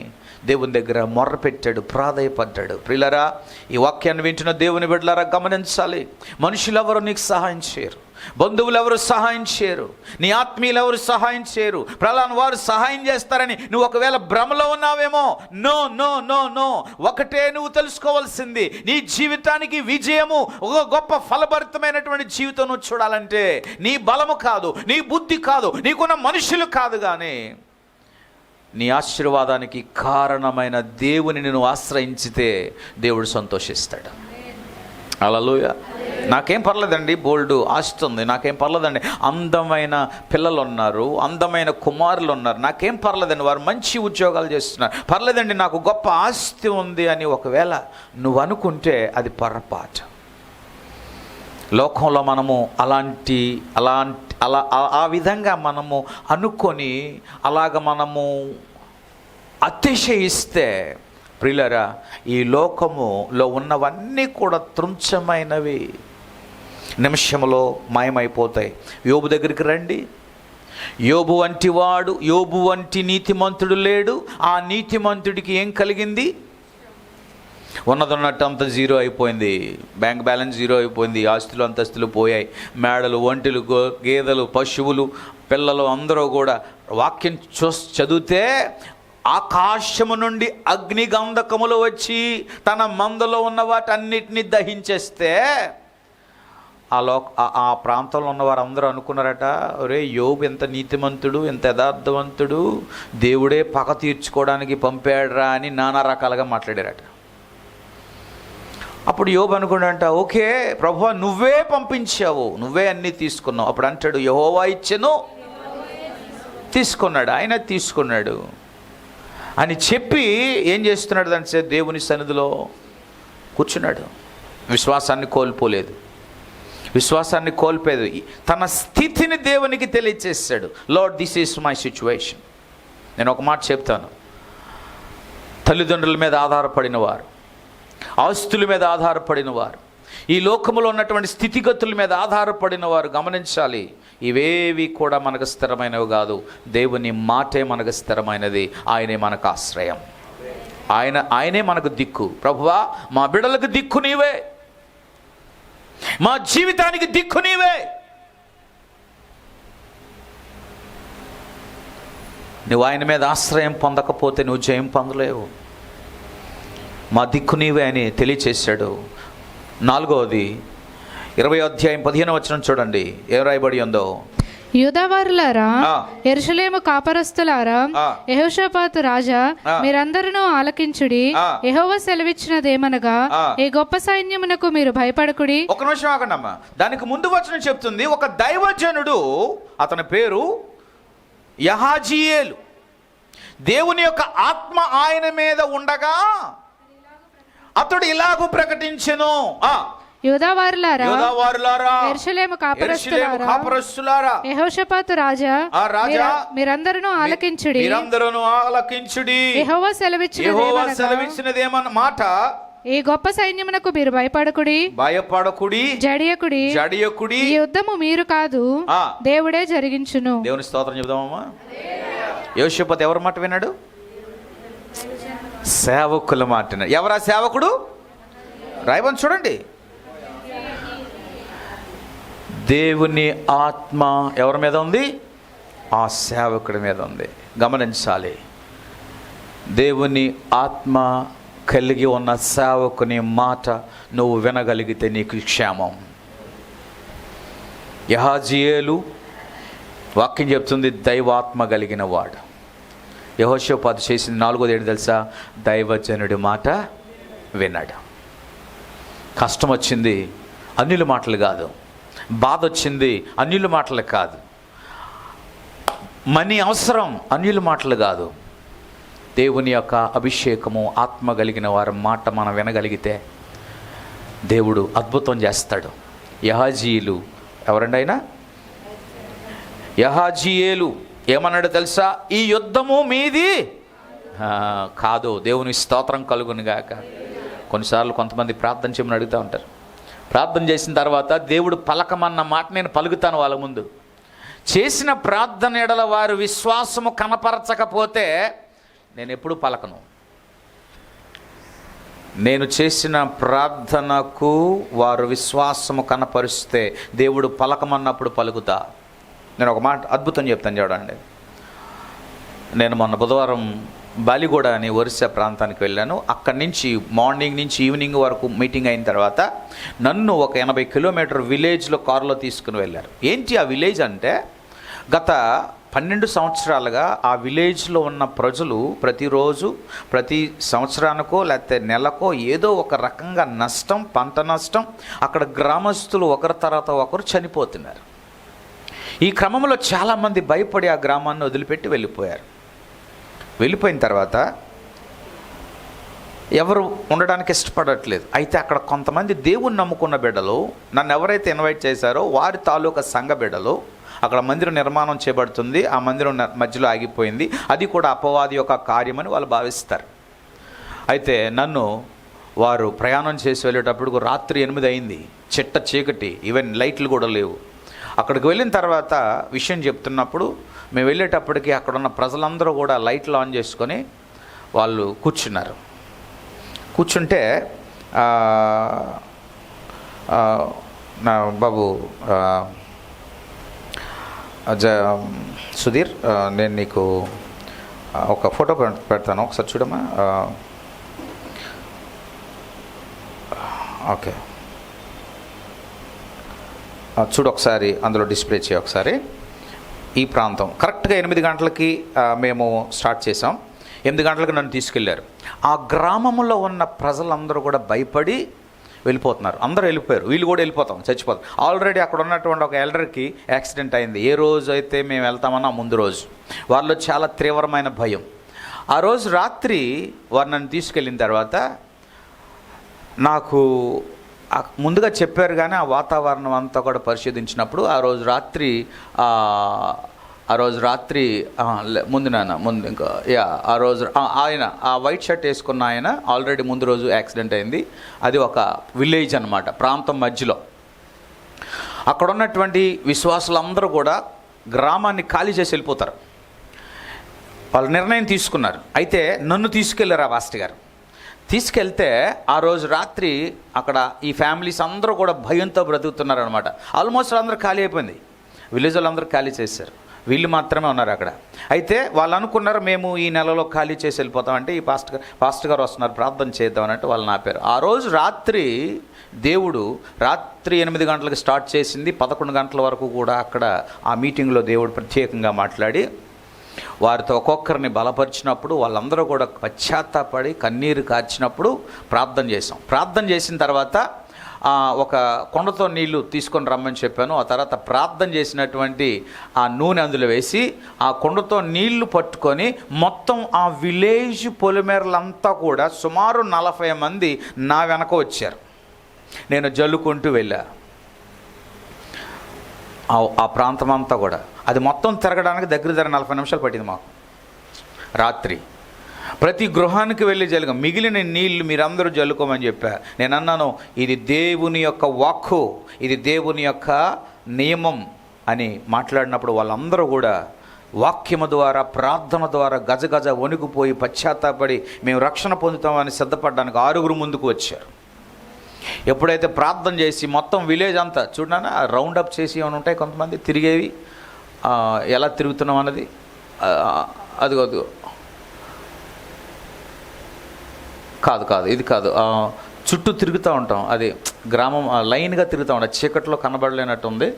దేవుని దగ్గర మొర్రపెట్టాడు, ప్రాధేయపడ్డాడు. ప్రియులారా, ఈ వాక్యాన్ని వింటున్న దేవుని బిడ్డలారా గమనించాలి. మనుషులెవరు నీకు సహాయం చేయరు, బంధువులు ఎవరు సహాయం చేయరు, నీ ఆత్మీయులు ఎవరు సహాయం చేయరు. ప్రలాన్ వారు సహాయం చేస్తారని నువ్వు ఒకవేళ భ్రమలో ఉన్నావేమో. No no no no. ఒకటే నువ్వు తెలుసుకోవాల్సింది, నీ జీవితానికి విజయము, ఒక గొప్ప ఫలభరితమైనటువంటి జీవితం నువ్వు చూడాలంటే నీ బలము కాదు, నీ బుద్ధి కాదు, నీకున్న మనుషులు కాదు, కానీ నీ ఆశీర్వాదానికి కారణమైన దేవుని నువ్వు ఆశ్రయించితే దేవుడు సంతోషిస్తాడు. హల్లెలూయా. నాకేం పర్లేదండి, బోల్డ్ ఆస్తి ఉంది, నాకేం పర్లేదండి, అందమైన పిల్లలు ఉన్నారు, అందమైన కుమారులు ఉన్నారు, నాకేం పర్లేదండి, వారు మంచి ఉద్యోగాలు చేస్తున్నారు, పర్లేదండి, నాకు గొప్ప ఆస్తి ఉంది అని ఒకవేళ నువ్వు అనుకుంటే అది పొరపాటు. లోకంలో మనము ఆ విధంగా మనము అనుకొని అలాగ మనము అతిశయిస్తే ప్రియులారా, ఈ లోకములో ఉన్నవన్నీ కూడా త్రుంచమైనవి, నిమిషంలో మాయమైపోతాయి. యోబు దగ్గరికి రండి. యోబు వంటి నీతిమంతుడు లేడు. ఆ నీతిమంతుడికి ఏం కలిగింది? ఉన్నదన్నట్టు అంత జీరో అయిపోయింది, బ్యాంక్ బ్యాలెన్స్ జీరో అయిపోయింది, ఆస్తులు అంతస్తులు పోయాయి, మేడలు, ఒంటెలు, గేదెలు, పశువులు, పిల్లలు అందరూ కూడా. వాక్యం చదివితే ఆకాశము నుండి అగ్ని గంధకములు వచ్చి తన మందలో ఉన్న వాటన్నిటిని దహించేస్తే ఆ ప్రాంతంలో ఉన్న వారు అందరూ అనుకున్నారట, ఒరే యోబు ఎంత నీతిమంతుడు, ఎంత యథార్థవంతుడు, దేవుడే పగ తీర్చుకోవడానికి పంపాడురా అని నానా రకాలుగా మాట్లాడారట. అప్పుడు యోబు అనుకున్నాడంట, ఓకే ప్రభువా, నువ్వే పంపించావు, నువ్వే అన్నీ తీసుకున్నావు. అప్పుడు అంటాడు, యెహోవా ఇచ్చెను, తీసుకున్నాడు, ఆయన తీసుకున్నాడు అని చెప్పి ఏం చేస్తున్నాడు అంటే దేవుని సన్నిధిలో కూర్చున్నాడు. విశ్వాసాన్ని కోల్పోలేదు. తన స్థితిని దేవునికి తెలియచేశాడు. Lord, this is my situation. నేను ఒక మాట చెప్తాను, తల్లిదండ్రుల మీద ఆధారపడిన వారు, ఆస్తుల మీద ఆధారపడిన వారు, ఈ లోకములో ఉన్నటువంటి స్థితిగతుల మీద ఆధారపడిన వారు గమనించాలి, ఇవేవి కూడా మనకు స్థిరమైనవి కాదు. దేవుని మాటే మనకు స్థిరమైనది. ఆయనే మనకు ఆశ్రయం, ఆయనే మనకు దిక్కు. ప్రభువా, మా బిడ్డలకు దిక్కు నీవే, మా జీవితానికి దిక్కు నీవే. నువ్వు ఆయన మీద ఆశ్రయం పొందకపోతే నువ్వు జయం పొందలేవు. మా దిక్కు నీవే అని తెలియచేశాడు. 4వది 20వ అధ్యాయం 15వ వచనం చూడండి, ఏం రాయబడి ఉందో. యూదావారులారా, యెరూషలేము కాపరస్తులారా, యెహోషాపాతు రాజా, మీరందరూ ఆలకించుడి. యెహోవా సెలవిచ్చినదేమనగా, ఈ గొప్ప సైన్యమునకు మీరు భయపడకుడి. ఒక నిమిషం ఆగండమ్మా. దానికి ముందు వచనం చెప్తుంది, ఒక దైవజనుడు, అతని పేరు యహాజీయేలు, దేవుని యొక్క ఆత్మ ఆయన మీద ఉండగా అతడు ఇలాగూ ప్రకటించెను. యూదావారులారా, యెరూషలేము కాపరస్తులారా, యెహోషాపాతు రాజా, మీరందరూ ఆలకించుడి. యెహోవా సెలవిచ్చినదేమన్నమాట, ఈ గొప్ప సైన్యమునకు మీరు భయపడకుడి, జడియకుడి. ఈ యుద్ధము మీరు కాదు, దేవుడే జరిగించును. దేవుని స్తోత్రం చెబుదామమ్మా. యెహోషాపాతు ఎవరి మాట విన్నాడు? సేవకుల మాట విన్నాడు. ఎవరా సేవకుడు? రాయబడి చూడండి. దేవుని ఆత్మ ఎవరి మీద ఉంది? ఆ సేవకుడి మీద ఉంది. గమనించాలి, దేవుని ఆత్మ కలిగి ఉన్న సేవకుని మాట నువ్వు వినగలిగితే నీకు క్షేమం. యహాజీయేలు వాక్యం చెప్తుంది, దైవాత్మ కలిగిన వాడు. యెహోషాపాతు చేసింది 4వది ఏంటి తెలుసా? దైవజనుడి మాట విన్నాడు. కష్టం వచ్చింది, అన్యుల మాటలు కాదు. బాధ వచ్చింది, అన్యుల మాటలు కాదు. మనీ అవసరం, అన్యుల మాటలు కాదు. దేవుని యొక్క అభిషేకము, ఆత్మ కలిగిన వారి మాట మనం వినగలిగితే దేవుడు అద్భుతం చేస్తాడు. యహాజీయులు ఎవరండి? ఆయన యహాజీయేలు ఏమన్నాడు తెలుసా? ఈ యుద్ధము మీది కాదు. దేవుని స్తోత్రం కలుగును గాక. కొన్నిసార్లు కొంతమంది ప్రార్థన చేయమని అడుగుతూ ఉంటారు, ప్రార్థన చేసిన తర్వాత దేవుడు పలకమన్న మాట నేను పలుకుతాను వాళ్ళ ముందు. చేసిన ప్రార్థన ఎడల వారు విశ్వాసము కనపరచకపోతే నేను ఎప్పుడు పలకను. నేను చేసిన ప్రార్థనకు వారు విశ్వాసము కనపరిస్తే దేవుడు పలకమన్నప్పుడు పలుకుతా. నేను ఒక మాట అద్భుతం చెప్తాను చూడండి. నేను మొన్న బుధవారం బాలిగూడ అని ఒరిస్సా ప్రాంతానికి వెళ్ళాను. అక్కడి నుంచి మార్నింగ్ నుంచి ఈవినింగ్ వరకు మీటింగ్ అయిన తర్వాత నన్ను ఒక 80 కిలోమీటర్ విలేజ్లో కారులో తీసుకుని వెళ్ళారు. ఏంటి ఆ విలేజ్ అంటే, గత 12 సంవత్సరాలుగా ఆ విలేజ్లో ఉన్న ప్రజలు ప్రతిరోజు ప్రతి సంవత్సరానికో లేకపోతే నెలకో ఏదో ఒక రకంగా నష్టం, పంట నష్టం, అక్కడ గ్రామస్తులు ఒకరి తర్వాత ఒకరు చనిపోతున్నారు. ఈ క్రమంలో చాలామంది భయపడి ఆ గ్రామాన్ని వదిలిపెట్టి వెళ్ళిపోయారు. వెళ్ళిపోయిన తర్వాత ఎవరు ఉండడానికి ఇష్టపడట్లేదు. అయితే అక్కడ కొంతమంది దేవుని నమ్ముకున్న బిడ్డలు, నన్ను ఎవరైతే ఇన్వైట్ చేశారో వారి తాలూకా సంఘ బిడ్డలు, అక్కడ మందిరం నిర్మాణం చేయబడుతుంది, ఆ మందిరం మధ్యలో ఆగిపోయింది, అది కూడా అపవాది యొక్క కార్యమని వాళ్ళు భావిస్తారు. అయితే నన్ను వారు ప్రయాణం చేసి వెళ్ళేటప్పుడు రాత్రి 8 అయింది, చిట్ట చీకటి, ఈవెన్ లైట్లు కూడా లేవు. అక్కడికి వెళ్ళిన తర్వాత విషయం చెప్తున్నప్పుడు మేము వెళ్ళేటప్పటికి అక్కడున్న ప్రజలందరూ కూడా లైట్లు ఆన్ చేసుకొని వాళ్ళు కూర్చున్నారు. కూర్చుంటే నా బాబు సుధీర్, నేను నీకు ఒక ఫోటో పెడతాను, ఒకసారి చూడమ్మా. ఓకే, చూడు ఒకసారి, అందులో డిస్ప్లే చేయి ఒకసారి. ఈ ప్రాంతం కరెక్ట్గా 8 గంటలకి మేము స్టార్ట్ చేసాం. 8 గంటలకు నన్ను తీసుకెళ్లారు. ఆ గ్రామంలో ఉన్న ప్రజలందరూ కూడా భయపడి వెళ్ళిపోతున్నారు. అందరూ వెళ్ళిపోయారు, వీళ్ళు కూడా వెళ్ళిపోతాం, చచ్చిపోతాం. ఆల్రెడీ అక్కడ ఉన్నటువంటి ఒక ఎల్డర్కి యాక్సిడెంట్ అయింది. ఏ రోజు అయితే మేము వెళ్తామన్నా ముందు రోజు. వాళ్ళు చాలా తీవ్రమైన భయం. ఆ రోజు రాత్రి వారు నన్ను తీసుకెళ్ళిన తర్వాత నాకు ముందుగా చెప్పారు, కానీ ఆ వాతావరణం అంతా కూడా పరిశోధించినప్పుడు ఆ రోజు రాత్రి ముందు ఇంకా ఆ రోజు ఆయన ఆ వైట్ షర్ట్ వేసుకున్న ఆయన ఆల్రెడీ ముందు రోజు యాక్సిడెంట్ అయింది. అది ఒక విలేజ్ అన్నమాట, ప్రాంతం మధ్యలో. అక్కడ ఉన్నటువంటి విశ్వాసులందరూ కూడా గ్రామాన్ని ఖాళీ చేసి వెళ్ళిపోతారు. వాళ్ళు నిర్ణయం తీసుకున్నారు. అయితే నన్ను తీసుకెళ్లారు ఆ పాస్టర్ గారు. తీసుకెళ్తే ఆ రోజు రాత్రి అక్కడ ఈ ఫ్యామిలీస్ అందరూ కూడా భయంతో బ్రతుకుతున్నారు అనమాట. ఆల్మోస్ట్ అందరూ ఖాళీ అయిపోయింది, విలేజ్ వాళ్ళందరూ ఖాళీ చేశారు, వీళ్ళు మాత్రమే ఉన్నారు అక్కడ. అయితే వాళ్ళు అనుకున్నారు మేము ఈ నెలలో ఖాళీ చేసి వెళ్ళిపోతామంటే ఈ పాస్టర్ గారు వస్తున్నారు, ప్రార్థన చేద్దామని అంటే వాళ్ళని ఆపారు. ఆ రోజు రాత్రి దేవుడు రాత్రి 8 గంటలకు స్టార్ట్ చేసింది, 11 గంటల వరకు కూడా అక్కడ ఆ మీటింగ్లో దేవుడు ప్రత్యేకంగా మాట్లాడి వారితో ఒక్కొక్కరిని బలపరిచినప్పుడు వాళ్ళందరూ కూడా పశ్చాత్తాపడి కన్నీరు కార్చినప్పుడు ప్రార్థన చేసాం. ప్రార్థన చేసిన తర్వాత ఒక కొండతో నీళ్లు తీసుకొని రమ్మని చెప్పాను. ఆ తర్వాత ప్రార్థన చేసినటువంటి ఆ నూనె అందులో వేసి ఆ కొండతో నీళ్లు పట్టుకొని మొత్తం ఆ విలేజ్ పొలిమేరలంతా కూడా సుమారు 40 మంది నా వెనక వచ్చారు. నేను జల్లుకుంటూ వెళ్ళా ఆ ప్రాంతం అంతా కూడా. అది మొత్తం తిరగడానికి దగ్గర 40 నిమిషాలు పట్టింది మాకు రాత్రి. ప్రతి గృహానికి వెళ్ళి జల్లుగా మిగిలిన నీళ్లు మీరందరూ జల్లుకోమని చెప్పా. నేను అన్నాను, ఇది దేవుని యొక్క వాక్కు, ఇది దేవుని యొక్క నియమం అని మాట్లాడినప్పుడు వాళ్ళందరూ కూడా వాక్యము ద్వారా ప్రార్థన ద్వారా గజగజ వణుకుపోయి పశ్చాత్తాపడి మేము రక్షణ పొందుతామని సిద్ధపడడానికి 6 ముందుకు వచ్చారు. ఎప్పుడైతే ప్రార్థన చేసి మొత్తం విలేజ్ అంతా చూడనా రౌండప్ చేసి ఏమైనా ఉంటాయి కొంతమంది తిరిగేవి, ఎలా తిరుగుతున్నాం అన్నది అదిగో కాదు ఇది కాదు, చుట్టూ తిరుగుతూ ఉంటాం. అది గ్రామం లైన్గా తిరుగుతూ ఉంటాం, చీకట్లో కనబడలేనట్టు ఉంది.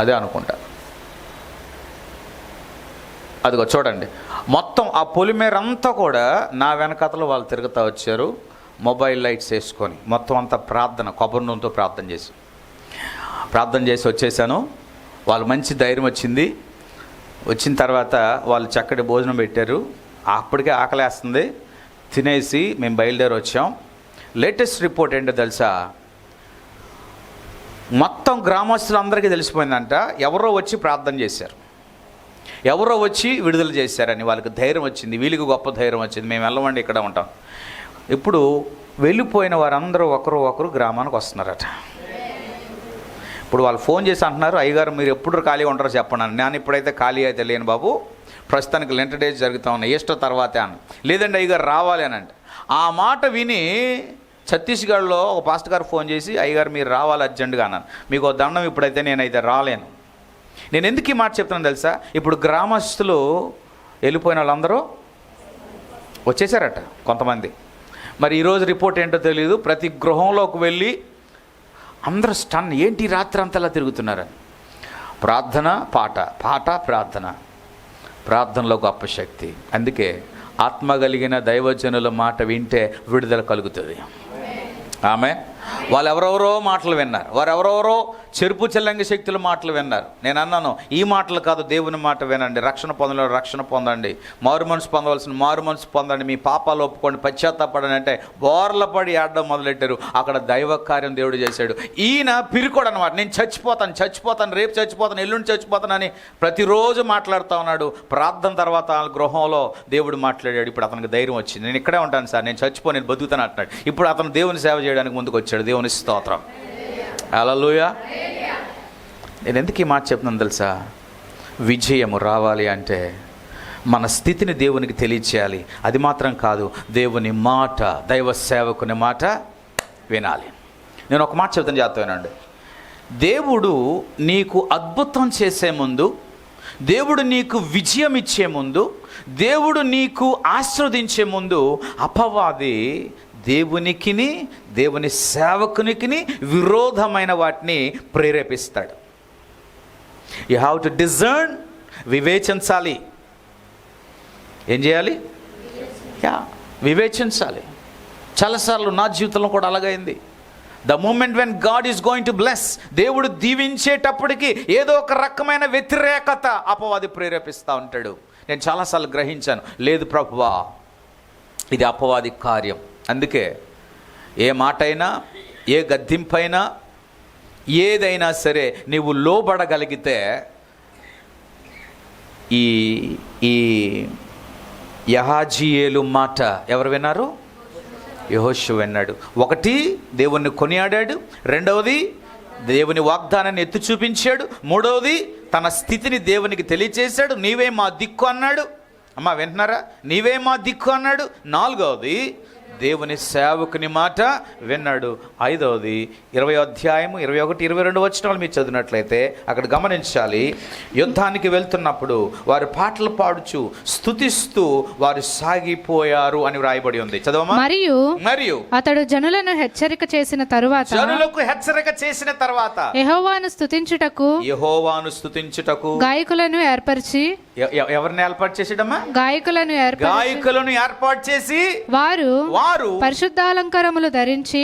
అదే అనుకుంటా. అదిగో చూడండి, మొత్తం ఆ పొలిమేరంతా కూడా నా వెనకతలో వాళ్ళు తిరుగుతూ వచ్చారు, మొబైల్ లైట్స్ వేసుకొని. మొత్తం అంతా ప్రార్థన, కొబ్బరి నూనెతో ప్రార్థన చేసి వచ్చేసాను. వాళ్ళు మంచి ధైర్యం వచ్చింది. వచ్చిన తర్వాత వాళ్ళు చక్కటి భోజనం పెట్టారు. అప్పటికే ఆకలేస్తుంది, తినేసి మేము బయలుదేరి వచ్చాం. లేటెస్ట్ రిపోర్ట్ ఏంటో తెలుసా, మొత్తం గ్రామస్తులందరికీ తెలిసిపోయిందంట ఎవరో వచ్చి ప్రార్థన చేశారు, ఎవరో వచ్చి విడుదల చేశారని. వాళ్ళకి ధైర్యం వచ్చింది, వీళ్ళకి గొప్ప ధైర్యం వచ్చింది, మేము వెళ్ళమండి ఇక్కడ ఉంటాం. ఇప్పుడు వెళ్ళిపోయిన వారందరూ ఒకరు గ్రామానికి వస్తున్నారట. ఇప్పుడు వాళ్ళు ఫోన్ చేసి అంటున్నారు, అయ్యగారు మీరు ఎప్పుడు ఖాళీ ఉంటారో చెప్పండి అని. నేను ఇప్పుడైతే ఖాళీ అయితే లేను బాబు, ప్రస్తుతానికి లెంట డేస్ జరుగుతూ ఉన్నాయి, ఈస్టర్ తర్వాతే అని. లేదండి అయ్యగారు రావాలి అని అంటే, ఆ మాట విని ఛత్తీస్గఢ్లో ఒక పాస్టర్ గారు ఫోన్ చేసి, అయ్యగారు మీరు రావాలి అర్జెంటుగా అన్నాను. మీకు దండం, ఇప్పుడైతే నేనైతే రాలేను. నేను ఎందుకు ఈ మాట చెప్తున్నాను తెలుసా? ఇప్పుడు గ్రామస్తులు వెళ్ళిపోయిన వాళ్ళందరూ వచ్చేసారట కొంతమంది. మరి ఈరోజు రిపోర్ట్ ఏంటో తెలియదు. ప్రతి గృహంలోకి వెళ్ళి అందరూ స్టన్, ఏంటి రాత్రి అంతలా తిరుగుతున్నారని. ప్రార్థన పాట, పాట ప్రార్థన, ప్రార్థనలో గొప్ప శక్తి. అందుకే ఆత్మ కలిగిన దైవజనుల మాట వింటే విడుదల కలుగుతుంది. ఆమె వాళ్ళు ఎవరెవరో మాటలు విన్నారు, వారెవరెవరో చెరుపు చెల్లంగి శక్తుల మాటలు విన్నారు. నేను అన్నాను, ఈ మాటలు కాదు, దేవుని మాట వినండి. రక్షణ పొందలో రక్షణ పొందండి, మారు మనసు పొందవలసిన మారు మనసు పొందండి, మీ పాపాలు ఒప్పుకోండి, పశ్చాత్తాపడండి అంటే బోర్ల పడి ఆడడం మొదలెట్టారు. అక్కడ దైవ కార్యం దేవుడు చేశాడు. ఈయన పిరికోడు అనమాట. నేను చచ్చిపోతాను, రేపు చచ్చిపోతాను, ఎల్లుండి చచ్చిపోతానని ప్రతిరోజు మాట్లాడుతూ ఉన్నాడు. ప్రార్థన తర్వాత గృహంలో దేవుడు మాట్లాడాడు. ఇప్పుడు అతనికి ధైర్యం వచ్చింది, నేను ఇక్కడే ఉంటాను సార్, నేను చచ్చిపోను, నేను బతుకుతాను అంటున్నాడు. ఇప్పుడు అతను దేవుని సేవ చేయడానికి ముందుకు వచ్చాడు. దేవుని స్తోత్రం, హల్లెలూయా. నేను ఎందుకు ఈ మాట చెప్తున్నాను తెలుసా? విజయము రావాలి అంటే మన స్థితిని దేవునికి తెలియచేయాలి. అది మాత్రం కాదు, దేవుని మాట, దైవ సేవకుని మాట వినాలి. నేను ఒక మాట చెప్తాను, జాగ్రత్తగానండి. దేవుడు నీకు అద్భుతం చేసే ముందు, దేవుడు నీకు విజయం ఇచ్చే ముందు, దేవుడు నీకు ఆశీర్వదించే ముందు అపవాది దేవునికిని దేవుని సేవకునికి విరోధమైన వాటిని ప్రేరేపిస్తాడు. యూ హ్యావ్ టు డిజర్న్, వివేచించాలి. ఏం చేయాలి? వివేచించాలి. చాలాసార్లు నా జీవితంలో కూడా అలాగైంది. The moment when God is going to bless, దేవుడు దీవించేటప్పటికి ఏదో ఒక రకమైన వ్యతిరేకత అపవాది ప్రేరేపిస్తూ ఉంటాడు. నేను చాలాసార్లు గ్రహించాను, లేదు ప్రభువా, ఇది అపవాది కార్యం. అందుకే ఏ మాట అయినా, ఏ గద్దింపైనా, ఏదైనా సరే నీవు లోబడగలిగితే, ఈ ఈ యహాజీయేలు మాట ఎవరు విన్నారు? యెహోషువ విన్నాడు. ఒకటి, దేవుణ్ణి కొనియాడాడు. రెండవది, దేవుని వాగ్దానాన్ని ఎత్తి చూపించాడు. మూడవది, తన స్థితిని దేవునికి తెలియచేశాడు. నీవే మా దిక్కు అన్నాడు. అమ్మా వింటున్నారా? నీవే మా దిక్కు అన్నాడు. నాలుగవది, దేవుని సేవకుని మాట విన్నాడు. ఐదవది 20వ అధ్యాయము 21, 22 వచనాలు మీరు చదివినట్లయితే అక్కడ గమనించాలి. యుద్ధానికి వెళ్తున్నప్పుడు వారు పాటలు పాడుచు స్తుతిస్తూ వారు సాగిపోయారు అని వ్రాయబడి ఉంది. చదవమా. మరియు అతడు జనులను హెచ్చరిక చేసిన తరువాత, జనులకు హెచ్చరిక చేసిన తర్వాత యెహోవాను స్తుతించుటకు గాయకులను ఏర్పరిచి, ఎవరిని ఏర్పాటు చేసాడమ్మా? గాయకులను ఏర్పాటు చేసి వారు పరిశుద్ధాలంకరములు ధరించి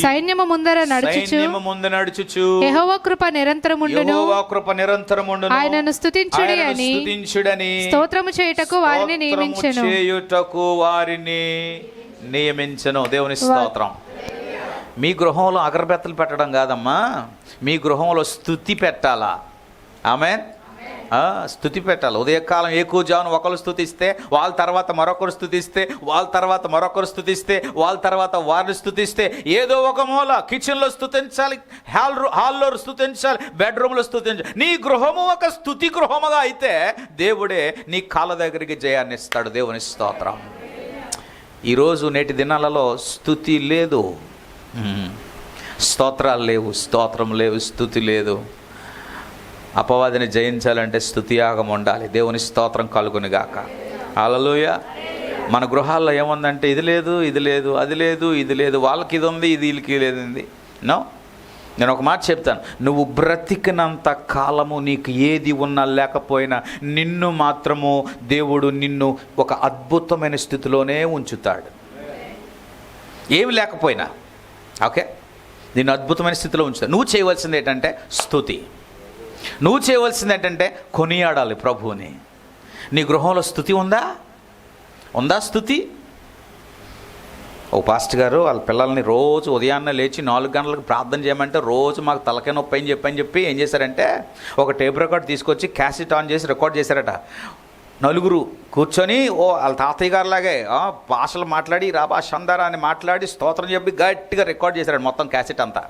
సైన్యము ముందర నడుచుచు యెహోవా కృప నిరంతరముండును, ఆయనను స్తుతించుడని స్తోత్రము చేయుటకు వారిని నియమించెను. దేవుని స్తోత్రం. మీ గృహంలో అగరబెత్తలు పెట్టడం కాదమ్మా, మీ గృహంలో స్తుతి పెట్టాలా. ఆమేన్. స్తుతి పెట్టాలి. ఉదయకాలం ఏకూజాను ఒకరు స్తుతిస్తే, వాళ్ళ తర్వాత మరొకరు స్తుతిస్తే, వాళ్ళ తర్వాత మరొకరు స్తుతిస్తే, వాళ్ళ తర్వాత వారిని స్తుతిస్తే, ఏదో ఒక మూల కిచెన్లో స్తుతించాలి, హాల్లో స్తుతించాలి, బెడ్రూమ్లో స్తుతించాలి. నీ గృహము ఒక స్తుతి గృహముగా అయితే దేవుడే నీ కాళ్ళ దగ్గరికి జయాన్ని ఇస్తాడు. దేవుని స్తోత్రం. ఈరోజు నేటి దినాలలో స్తుతి లేదు, స్తోత్రాలు లేవు, స్తోత్రం లేదు, స్తుతి లేదు. అపవాదిని జయించాలంటే స్తుతి యాగం ఉండాలి. దేవుని స్తోత్రం కలుగునుగాక. హల్లెలూయా. మన గృహాల్లో ఏముందంటే ఇది లేదు, ఇది లేదు, అది లేదు, ఇది లేదు, వాళ్ళకి ఇది ఉంది, ఇది వీళ్ళకి లేదు. నో, నేను ఒక మాట చెప్తాను, నువ్వు బ్రతికినంత కాలము నీకు ఏది ఉన్నా లేకపోయినా నిన్ను మాత్రము దేవుడు నిన్ను ఒక అద్భుతమైన స్థితిలోనే ఉంచుతాడు. ఏమి లేకపోయినా ఓకే, నిన్ను అద్భుతమైన స్థితిలో ఉంచుతాడు. నువ్వు చేయవలసింది ఏంటంటే స్తుతి. నువ్వు చేయవలసింది ఏంటంటే కొనియాడాలి ప్రభువుని. నీ గృహంలో స్తుతి ఉందా స్తుతి? ఓ పాస్టర్ గారు వాళ్ళ పిల్లల్ని రోజు ఉదయాన్నే లేచి 4 గంటలకు ప్రార్థన చేయమంటే రోజు మాకు తలకాయ నొప్పి అని చెప్పి ఏం చేశారంటే ఒక టేప్ రికార్డ్ తీసుకొచ్చి క్యాసెట్ ఆన్ చేసి రికార్డ్ చేశారట. నలుగురు కూర్చొని వాళ్ళ తాతయ్య గారిలాగే భాషలు మాట్లాడి రాబా షందరా అని మాట్లాడి స్తోత్రం చెప్పి గట్టిగా రికార్డ్ చేశాడు మొత్తం క్యాసెట్ అంతా.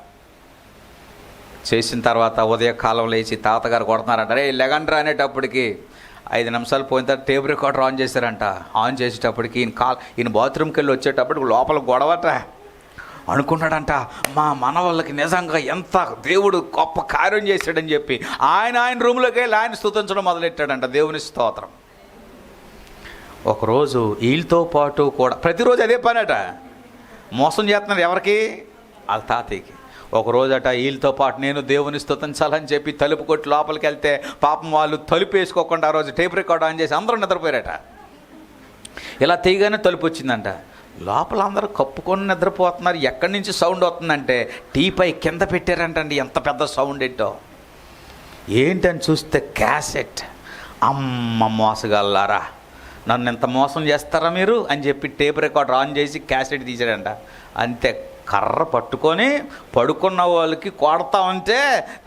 చేసిన తర్వాత ఉదయకాలం లేచి తాతగారు కొడుతున్నారంట, రే లెగండ్రా అనేటప్పటికి 5 నిమిషాలు పోయిన తర్వాత టేప్ రికార్డర్ ఆన్ చేశారంట. ఆన్ చేసేటప్పటికి ఈయన బాత్రూమ్కి వెళ్ళి వచ్చేటప్పటికి లోపల గొడవట. అనుకున్నాడంట, మా మనవాళ్ళకి నిజంగా ఎంత దేవుడు గొప్ప కార్యం చేశాడని చెప్పి ఆయన రూమ్లోకి వెళ్ళి ఆయన స్తుతించడం మొదలెట్టాడంట. దేవుని స్తోత్రం. ఒకరోజు వీళ్ళతో పాటు కూడా ప్రతిరోజు అదే పనట, మోసం చేస్తున్నారు ఎవరికి? వాళ్ళ తాతయ్యకి. ఒకరోజట వీళ్ళతో పాటు నేను దేవుని స్తుతించాలని చెప్పి తలుపు కొట్టి లోపలికి వెళ్తే పాపం వాళ్ళు తలుపు వేసుకోకుండా ఆ రోజు టేప్ రికార్డ్ ఆన్ చేసి అందరూ నిద్రపోయారట. ఇలా తీయగానే తలుపు వచ్చిందంట. లోపల అందరూ కప్పుకొని నిద్రపోతున్నారు. ఎక్కడి నుంచి సౌండ్ వస్తుందంటే టీపై కింద పెట్టారంటండి. ఎంత పెద్ద సౌండ్ ఏంటో. ఏంటని చూస్తే క్యాసెట్. అమ్మ మోసగలరా, నన్ను ఎంత మోసం చేస్తారా మీరు అని చెప్పి టేప్ రికార్డర్ ఆన్ చేసి క్యాసెట్ తీసాడంట. అంతే, కర్ర పట్టుకొని పడుకున్న వాళ్ళకి కొడతా ఉంటే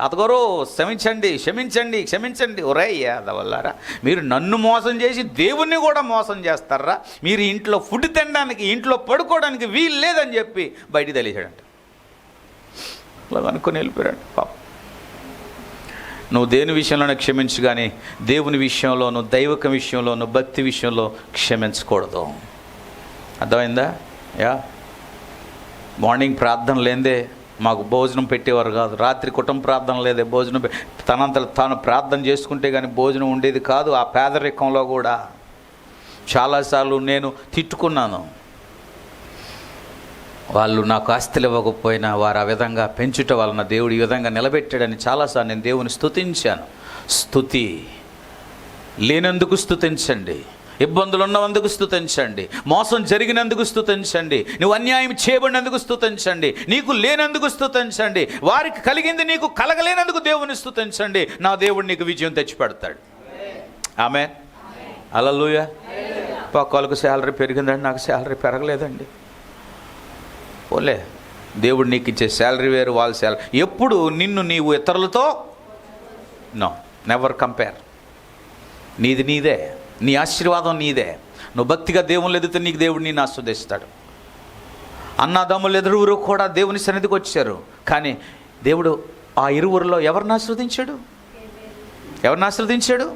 అతగారు క్షమించండి క్షమించండి క్షమించండి. ఒరేయ్యా అదవల్లారా, మీరు నన్ను మోసం చేసి దేవుణ్ణి కూడా మోసం చేస్తారా? మీరు ఇంట్లో ఫుడ్ తినడానికి ఇంట్లో పడుకోవడానికి వీలు లేదని చెప్పి బయటికి తెలిసాడంట. అలా అనుకుని వెళ్ళిపోయాడు పాపం. నువ్వు దేని విషయంలోనే క్షమించు, కానీ దేవుని విషయంలోనూ దైవక విషయంలోనూ భక్తి విషయంలో క్షమించకూడదు. అర్థమైందా? మార్నింగ్ ప్రార్థన లేదే మాకు భోజనం పెట్టేవారు కాదు. రాత్రి కుటుంబ ప్రార్థన లేదే భోజనం తనంతలో తాను ప్రార్థన చేసుకుంటే కానీ భోజనం ఉండేది కాదు. ఆ పేదరికంలో కూడా చాలాసార్లు నేను తిట్టుకున్నాను. వాళ్ళు నాకు ఆస్తులు ఇవ్వకపోయినా వారు ఆ విధంగా పెంచుట వలన దేవుడు ఈ విధంగా నిలబెట్టాడని చాలాసార్లు నేను దేవుని స్తుతించాను. స్తుతి లేనందుకు స్తుతించండి, ఇబ్బందులు ఉన్నందుకు స్తుతించండి, మోసం జరిగినందుకు స్తుతించండి, నువ్వు అన్యాయం చేయబడినందుకు స్తుతించండి, నీకు లేనందుకు స్తుతించండి, వారికి కలిగింది నీకు కలగలేనందుకు దేవుని స్తుతించండి. నా దేవుడు నీకు విజయం తెచ్చిపెడతాడు. ఆమేన్. హల్లెలూయా. పక్కలకు శాలరీ పెరిగిందండి, నాకు శాలరీ పెరగలేదండి. పోలే, దేవుడు నీకు ఇచ్చే శాలరీ వేరు, వాళ్ళ శాలరీ. ఎప్పుడు నిన్ను నీవు ఇతరులతో నెవర్ కంపేర్. నీది నీదే, నీ ఆశీర్వాదం నీదే. నువ్వు భక్తిగా దేవుని ఎదుగుతే నీకు దేవుడు నేను ఆస్వాదిస్తాడు. అన్నదమ్ములు ఎదురువురు కూడా దేవుని సన్నిధికి వచ్చారు, కానీ దేవుడు ఆ ఇరువురిలో ఎవరిని ఆశీర్వదించాడు? ఎవరిని ఆశీర్వదించాడు?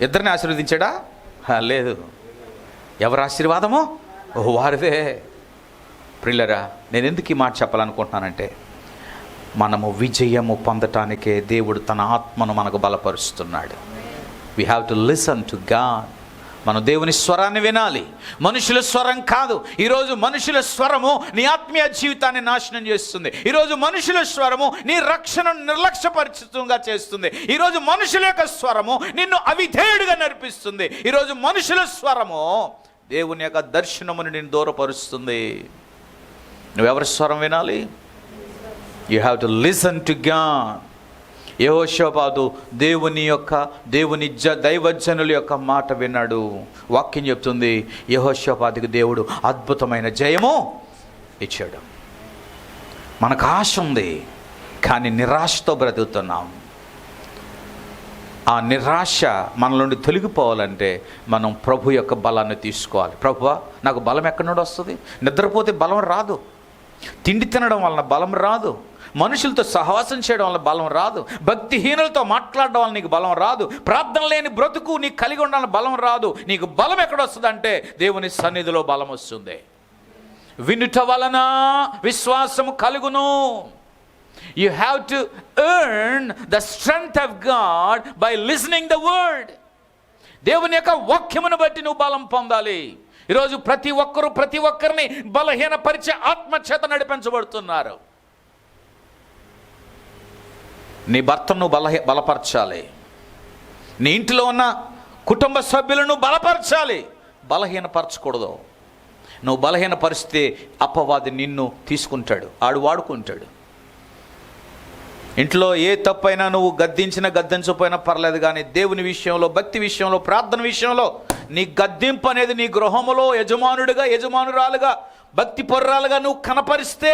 ఇద్దరిని ఆశీర్వదించాడా? లేదు. ఎవరి ఆశీర్వాదమో వారిదే. ప్రియులరా, నేను ఎందుకు ఈ మాట చెప్పాలనుకుంటున్నానంటే, మనము విజయము పొందటానికే దేవుడు తన ఆత్మను మనకు బలపరుస్తున్నాడు. We have to listen to God. మనం దేవుని స్వరాన్ని వినాలి, మనుషుల స్వరం కాదు. ఈరోజు మనుషుల స్వరము నీ ఆత్మీయ జీవితాన్ని నాశనం చేస్తుంది. ఈరోజు మనుషుల స్వరము నీ రక్షణను నిర్లక్ష్యపరిచితంగా చేస్తుంది. ఈరోజు మనుషుల యొక్క స్వరము నిన్ను అవిధేయుడిగా నడిపిస్తుంది. ఈరోజు మనుషుల స్వరము దేవుని యొక్క దర్శనమును నిన్ను దూరపరుస్తుంది. నువ్వెవరి స్వరం వినాలి? You have to listen to God. యెహోషాపాతు దేవుని దైవజనుల యొక్క మాట విన్నాడు. వాక్యం చెప్తుంది, యెహోషాపాతుకి దేవుడు అద్భుతమైన జయము ఇచ్చాడు. మనకు ఆశ ఉంది, కానీ నిరాశతో బ్రతుకుతున్నాం. ఆ నిరాశ మన నుండి తొలగిపోవాలంటే మనం ప్రభు యొక్క బలాన్ని తీసుకోవాలి. ప్రభువా, నాకు బలం ఎక్కడి నుండి వస్తుంది? నిద్రపోతే బలం రాదు, తిండి తినడం వలన బలం రాదు, మనుషులతో సహవాసం చేయడం వల్ల బలం రాదు, భక్తిహీనులతో మాట్లాడడం వల్ల నీకు బలం రాదు, ప్రార్థన లేని బ్రతుకు నీకు కలిగి ఉండాలని బలం రాదు. నీకు బలం ఎక్కడ వస్తుంది అంటే దేవుని సన్నిధిలో బలం వస్తుంది. వినుట వలన విశ్వాసము కలుగును. You have to earn the strength of God by listening the word. దేవుని యొక్క వాక్యమును బట్టి నువ్వు బలం పొందాలి. ఈరోజు ప్రతి ఒక్కరిని బలహీనపరిచే ఆత్మ చేత నడిపించబడుతున్నారు. నీ భర్తను బలపరచాలి, నీ ఇంటిలో ఉన్న కుటుంబ సభ్యులను బలపరచాలి, బలహీనపరచకూడదు. నువ్వు బలహీనపరిస్తే అపవాది నిన్ను తీసుకుంటాడు, ఆడు వాడుకుంటాడు. ఇంట్లో ఏ తప్పైనా నువ్వు గద్దించకపోయినా పర్లేదు, కానీ దేవుని విషయంలో, భక్తి విషయంలో, ప్రార్థన విషయంలో నీ గద్దింపు అనేది నీ గృహములో యజమానురాలుగా భక్తి పరురాలుగా నువ్వు కనపరిస్తే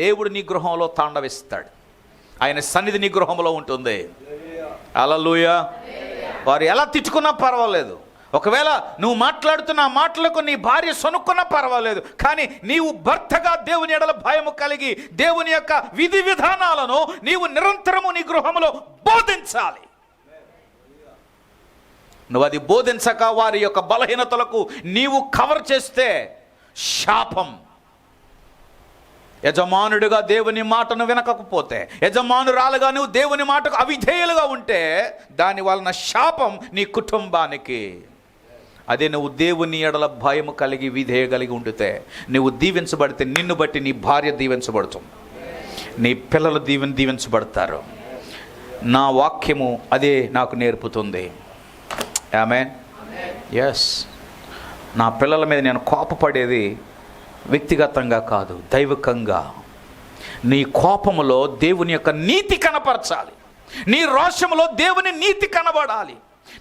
దేవుడు నీ గృహంలో తాండవిస్తాడు. ఆయన సన్నిధి నీ గృహంలో ఉంటుంది. హల్లెలూయా. వారు ఎలా తిట్టుకున్నా పర్వాలేదు, ఒకవేళ నువ్వు మాట్లాడుతున్న మాటలకు నీ భార్య సనుక్కున్నా పర్వాలేదు, కానీ నీవు భర్తగా దేవుని ఎడల భయము కలిగి దేవుని యొక్క విధి విధానాలను నీవు నిరంతరము నీ గృహంలో బోధించాలి. నువ్వు అది బోధించక వారి యొక్క బలహీనతలకు నీవు కవర్ చేస్తే శాపం. యజమానుడిగా దేవుని మాటను వినకపోతే, యజమానురాలుగా నువ్వు దేవుని మాటకు అవిధేయులుగా ఉంటే దాని వలన శాపం నీ కుటుంబానికి. అదే నువ్వు దేవుని ఎడల భయము కలిగి విధేయ కలిగి ఉండితే, నువ్వు దీవించబడితే నిన్ను బట్టి నీ భార్య దీవించబడుతుంది, నీ పిల్లలు దీవించబడతారు. నా వాక్యము అదే నాకు నేర్పుతుంది. ఆమేన్. ఎస్, నా పిల్లల మీద నేను కోపపడేది వ్యక్తిగతంగా కాదు, దైవికంగా. నీ కోపములో దేవుని యొక్క నీతి కనపరచాలి, నీ రోషములో దేవుని నీతి కనబడాలి,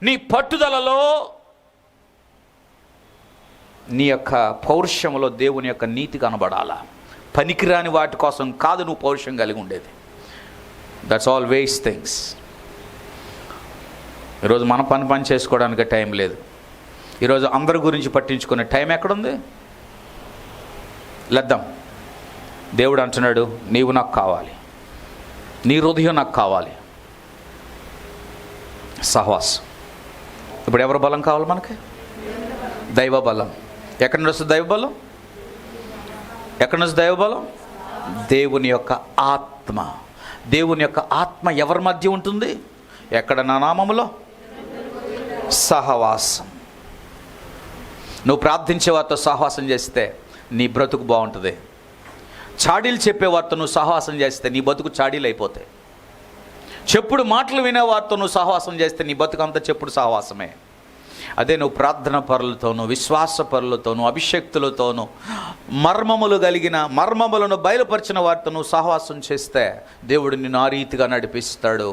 నీ పట్టుదలలో నీ యొక్క పౌరుషములో దేవుని యొక్క నీతి కనబడాలా. పనికిరాని వాటి కోసం కాదు నువ్వు పౌరుషం కలిగి ఉండేది. That's all waste things. ఈరోజు మన పని చేసుకోవడానికి టైం లేదు. ఈరోజు అందరి గురించి పట్టించుకునే టైం ఎక్కడుంది? లేద్దాం. దేవుడు అంటున్నాడు, నీవు నాకు కావాలి, నీ హృదయం నాకు కావాలి. సహవాసం. ఇప్పుడు ఎవరి బలం కావాలి మనకి? దైవ బలం. ఎక్కడి నుంచి వస్తుంది దైవ బలం? ఎక్కడి నుంచి దైవ బలం? దేవుని యొక్క ఆత్మ. దేవుని యొక్క ఆత్మ ఎవరి మధ్య ఉంటుంది? ఎక్కడ? నా నామములో సహవాసం. నువ్వు ప్రార్థించే వారితో సహవాసం చేస్తే నీ బ్రతుకు బాగుంటుంది. చాడీలు చెప్పేవారితో నువ్వు సహవాసం చేస్తే నీ బతుకు చాడీలు అయిపోతాయి. చెప్పుడు మాటలు వినేవారితో నువ్వు సహవాసం చేస్తే నీ బతుకు అంతా చెప్పుడు సహవాసమే. అదే నువ్వు ప్రార్థన పరులతోనూ, విశ్వాస పరులతోనూ, అభిషక్తులతోనూ, మర్మములను బయలుపరిచిన వారితో నువ్వు సహవాసం చేస్తే దేవుడు నిన్ను ఆ రీతిగా నడిపిస్తాడు.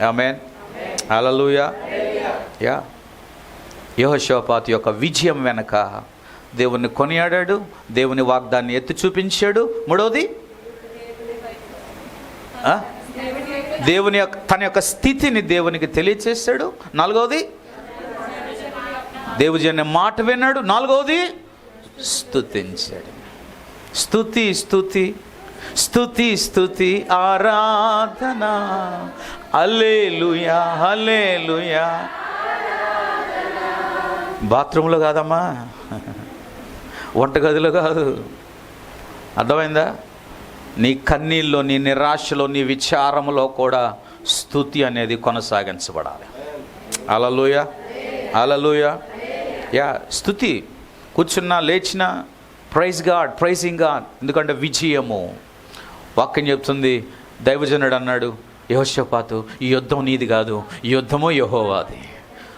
ఆమేన్. హల్లెలూయా. యా. యెహోషాపాతు యొక్క విజయం వెనక దేవుణ్ణి కొనియాడాడు, దేవుని వాగ్దాన్ని ఎత్తి చూపించాడు. మూడవది దేవుని యొక్క తన యొక్క స్థితిని దేవునికి తెలియచేశాడు. నాలుగవది దేవుని మాట విన్నాడు. నాలుగవది స్తుతించాడు. స్తుతి స్తుతి స్తుతి స్తుతి ఆరాధన. హల్లెలూయా హల్లెలూయా. బాత్రూంలో కాదమ్మా, వంటగదిలో కాదు. అర్థమైందా? నీ కన్నీల్లో, నీ నిరాశలో, నీ విచారములో కూడా స్తుతి అనేది కొనసాగించబడాలి. హల్లెలూయా హల్లెలూయా. యా. స్తుతి. కూర్చున్నా లేచినా ప్రైజ్ గాడ్, ప్రైజింగ్ గాడ్. ఎందుకంటే విజయము. వాక్యం చెప్తుంది, దైవజనుడు అన్నాడు, యెహోషాపాతు ఈ యుద్ధం నీది కాదు, ఈ యుద్ధము యెహోవాది.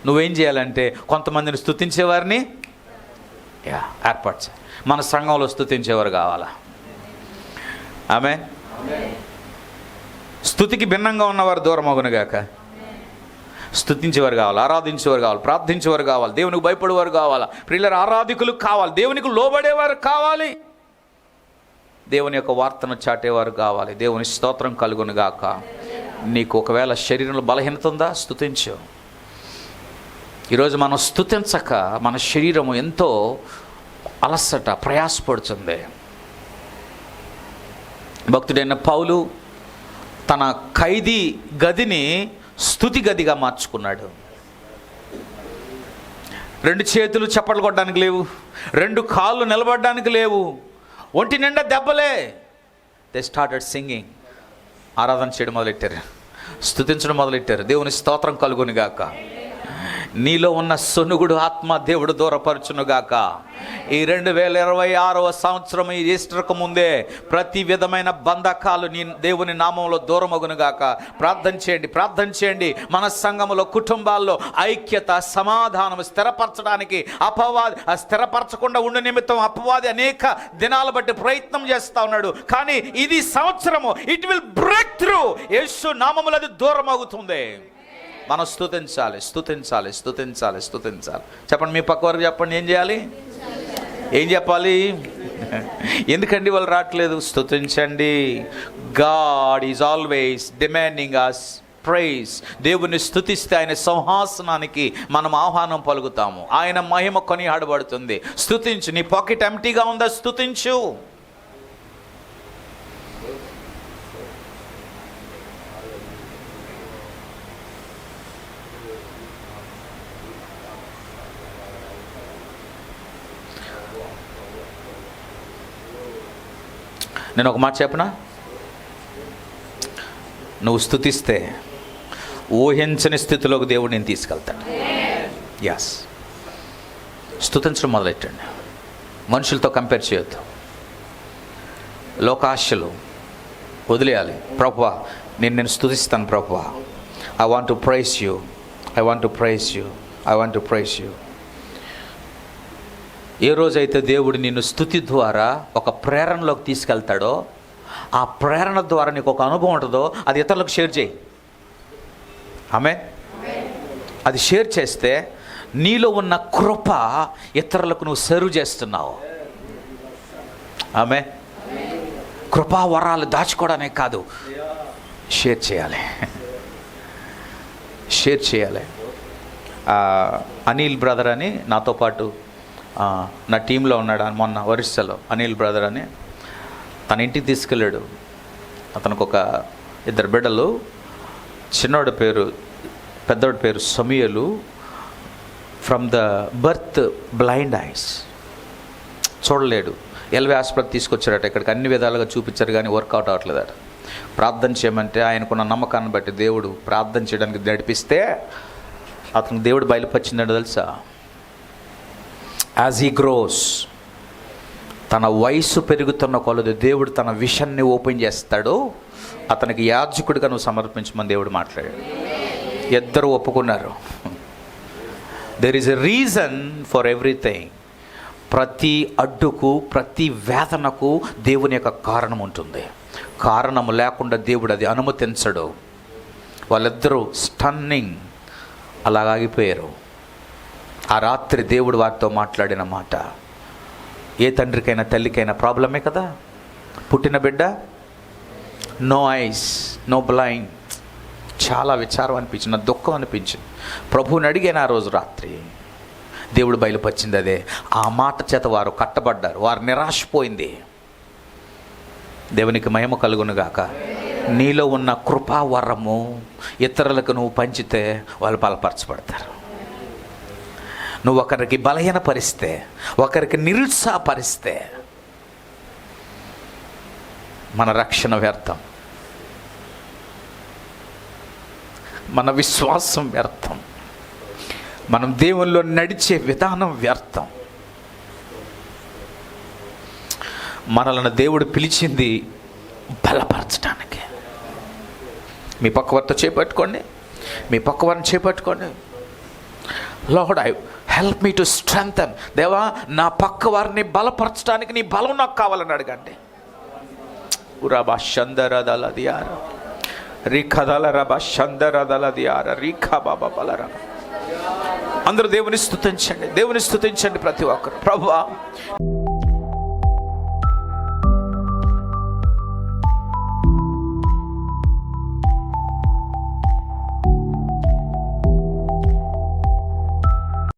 నువ్వేం చేయాలంటే కొంతమందిని స్తుతించేవారిని ఏర్పాటు చేయాలి. మన సంఘంలో స్తుతించేవారు కావాలా? ఆమేన్. స్తుతికి భిన్నంగా ఉన్నవారు దూరం అగునుగాక. స్తుతించేవారు కావాలి, ఆరాధించేవారు కావాలి, ప్రార్థించేవారు కావాలి, దేవునికి భయపడేవారు కావాలా, ప్రియుల ఆరాధికులు కావాలి, దేవునికి లోబడేవారు కావాలి, దేవుని యొక్క వార్తను చాటేవారు కావాలి. దేవుని స్తోత్రం కలుగునుగాక. నీకు ఒకవేళ శరీరంలో బలహీనత ఉందా? స్తుతించు. ఈరోజు మనం స్తుతించక మన శరీరము ఎంతో అలసట, ప్రయాసపడుతుంది. భక్తుడైన పౌలు తన ఖైదీ గదిని స్తుతి గదిగా మార్చుకున్నాడు. 2 చేతులు చప్పట్లు కొట్టడానికి లేవు, 2 కాళ్ళు నిలబడడానికి లేవు, ఒంటి నిండా దెబ్బలే. They started singing. ఆరాధన చేయడం మొదలెట్టారు, స్తుతించడం మొదలెట్టారు. దేవుని స్తోత్రం కలుగునుగాక. నీలో ఉన్న సొనుగుడు ఆత్మ దేవుడు దూరపరచునుగాక. ఈ 2026వ సంవత్సరం ఈ ఈస్టర్కు ముందే ప్రతి విధమైన బంధకాలు నీ దేవుని నామంలో దూరమగునుగాక. ప్రార్థన చేయండి. మన సంఘములో, కుటుంబాల్లో ఐక్యత, సమాధానం స్థిరపరచడానికి స్థిరపరచకుండా ఉండే నిమిత్తం అపవాది అనేక దినాలు బట్టి ప్రయత్నం చేస్తూ ఉన్నాడు. కానీ ఇది సంవత్సరము ఇట్ విల్ బ్రేక్ త్రూ. యేసు నామములో అది దూరమవుతుంది. మనం స్తుతించాలి. చెప్పండి, మీ పక్క వరకు చెప్పండి, ఏం చేయాలి? ఏం చెప్పాలి? ఎందుకండి వాళ్ళు రావట్లేదు? స్తుతించండి. God is always demanding us praise. దేవుని స్తుతిస్తే ఆయన సింహాసనానికి మనం ఆహ్వానం పలుకుతాము. ఆయన మహిమ కొనియాడబడుతుంది. స్తుతించు. నీ పాకెట్ ఎంటీగా ఉందా? స్తుతించు. నేను ఒక మాట చెప్పనా? నువ్వు స్తుతిస్తే ఊహించని స్థితిలోకి దేవుడు నేను తీసుకెళ్తాడు. ఎస్, స్తుతించడం మొదలెట్టండి. మనుషులతో కంపేర్ చేయొద్దు. లోకాశలు వదిలేయాలి. ప్రభువా, నేను స్తుతిస్తాను. ప్రభువా, I want to praise you, I want to praise you, I want to praise you. ఏ రోజైతే దేవుడు నిన్ను స్తుతి ద్వారా ఒక ప్రేరణలోకి తీసుకెళ్తాడో, ఆ ప్రేరణ ద్వారా నీకు ఒక అనుభవం ఉంటుందో, అది ఇతరులకు షేర్ చేయి. ఆమేన్. అది షేర్ చేస్తే నీలో ఉన్న కృప ఇతరులకు నువ్వు సర్వ్ చేస్తున్నావు. ఆమేన్. కృపా వరాలు దాచుకోవడానే కాదు, షేర్ చేయాలి. షేర్ చేయాలి. అనిల్ బ్రదర్ అని నాతో పాటు నా టీంలో ఉన్నాడు. మొన్న ఒరిస్సాలో అనిల్ బ్రదర్ అని తన ఇంటికి తీసుకెళ్ళాడు. అతనికి ఒక 2 బిడ్డలు. చిన్నోడి పేరు, పెద్దోడి పేరు సమీయలు. From the birth blind eyes, చూడలేడు. ఎల్వే హాస్పిటల్ తీసుకొచ్చారట. ఇక్కడికి అన్ని విధాలుగా చూపించారు కానీ వర్కౌట్ అవ్వట్లేదట. ప్రార్థన చేయమంటే ఆయనకున్న నమ్మకాన్ని బట్టి దేవుడు ప్రార్థన చేయడానికి నడిపిస్తే అతనికి దేవుడు బయలుపరిచిందంటే తెలుసా? యాజ్ హీ గ్రోస్, తన వయసు పెరుగుతున్న కొలది దేవుడు తన విషన్ని ఓపెన్ చేస్తాడు. అతనికి యాజకుడిగా నువ్వు సమర్పించమని దేవుడు మాట్లాడాడు. ఇద్దరు ఒప్పుకున్నారు. There is a reason for everything. ప్రతి అడ్డుకు, ప్రతి వేదనకు దేవుని యొక్క కారణం ఉంటుంది. కారణము లేకుండా దేవుడు అది అనుమతించడు. వాళ్ళిద్దరూ స్టన్నింగ్ అలాగాగిపోయారు. ఆ రాత్రి దేవుడు వారితో మాట్లాడిన మాట, ఏ తండ్రికైనా తల్లికైనా ప్రాబ్లమే కదా. పుట్టిన బిడ్డ నో ఐస్, నో బ్లైండ్. చాలా విచారం అనిపించింది, నా దుఃఖం అనిపించింది. ప్రభువుని అడిగాను ఆ రోజు రాత్రి. దేవుడు బయలుపరిచింది అదే. ఆ మాట చేత వారు కట్టబడ్డారు. వారు నిరాశపోయింది. దేవునికి మహిమ కలుగునుగాక. నీలో ఉన్న కృపావరము ఇతరులకు నువ్వు పంచితే వాళ్ళు బలపరచబడతారు. నువ్వు ఒకరికి బలహీనపరిస్తే, ఒకరికి నిరుత్సాహపరిస్తే మన రక్షణ వ్యర్థం, మన విశ్వాసం వ్యర్థం, మనం దేవుల్లో నడిచే విధానం వ్యర్థం. మనల్ని దేవుడు పిలిచింది బలపరచడానికి. మీ పక్కవారితో చేపట్టుకోండి, మీ పక్కవారిని చేపట్టుకోండి. Lord, I help me to strengthen. దేవా, నా పక్క వారిని బలపరచడానికి నీ బలం నాకు కావాలని అడగండి. ఉరాబా షందరదలదియార రిఖదలరబా షందరదలదియార రిఖబాబా బలరబ. అందరూ దేవుని స్తుతించండి, దేవుని స్తుతించండి ప్రతి ఒక్కరు. ప్రభువా,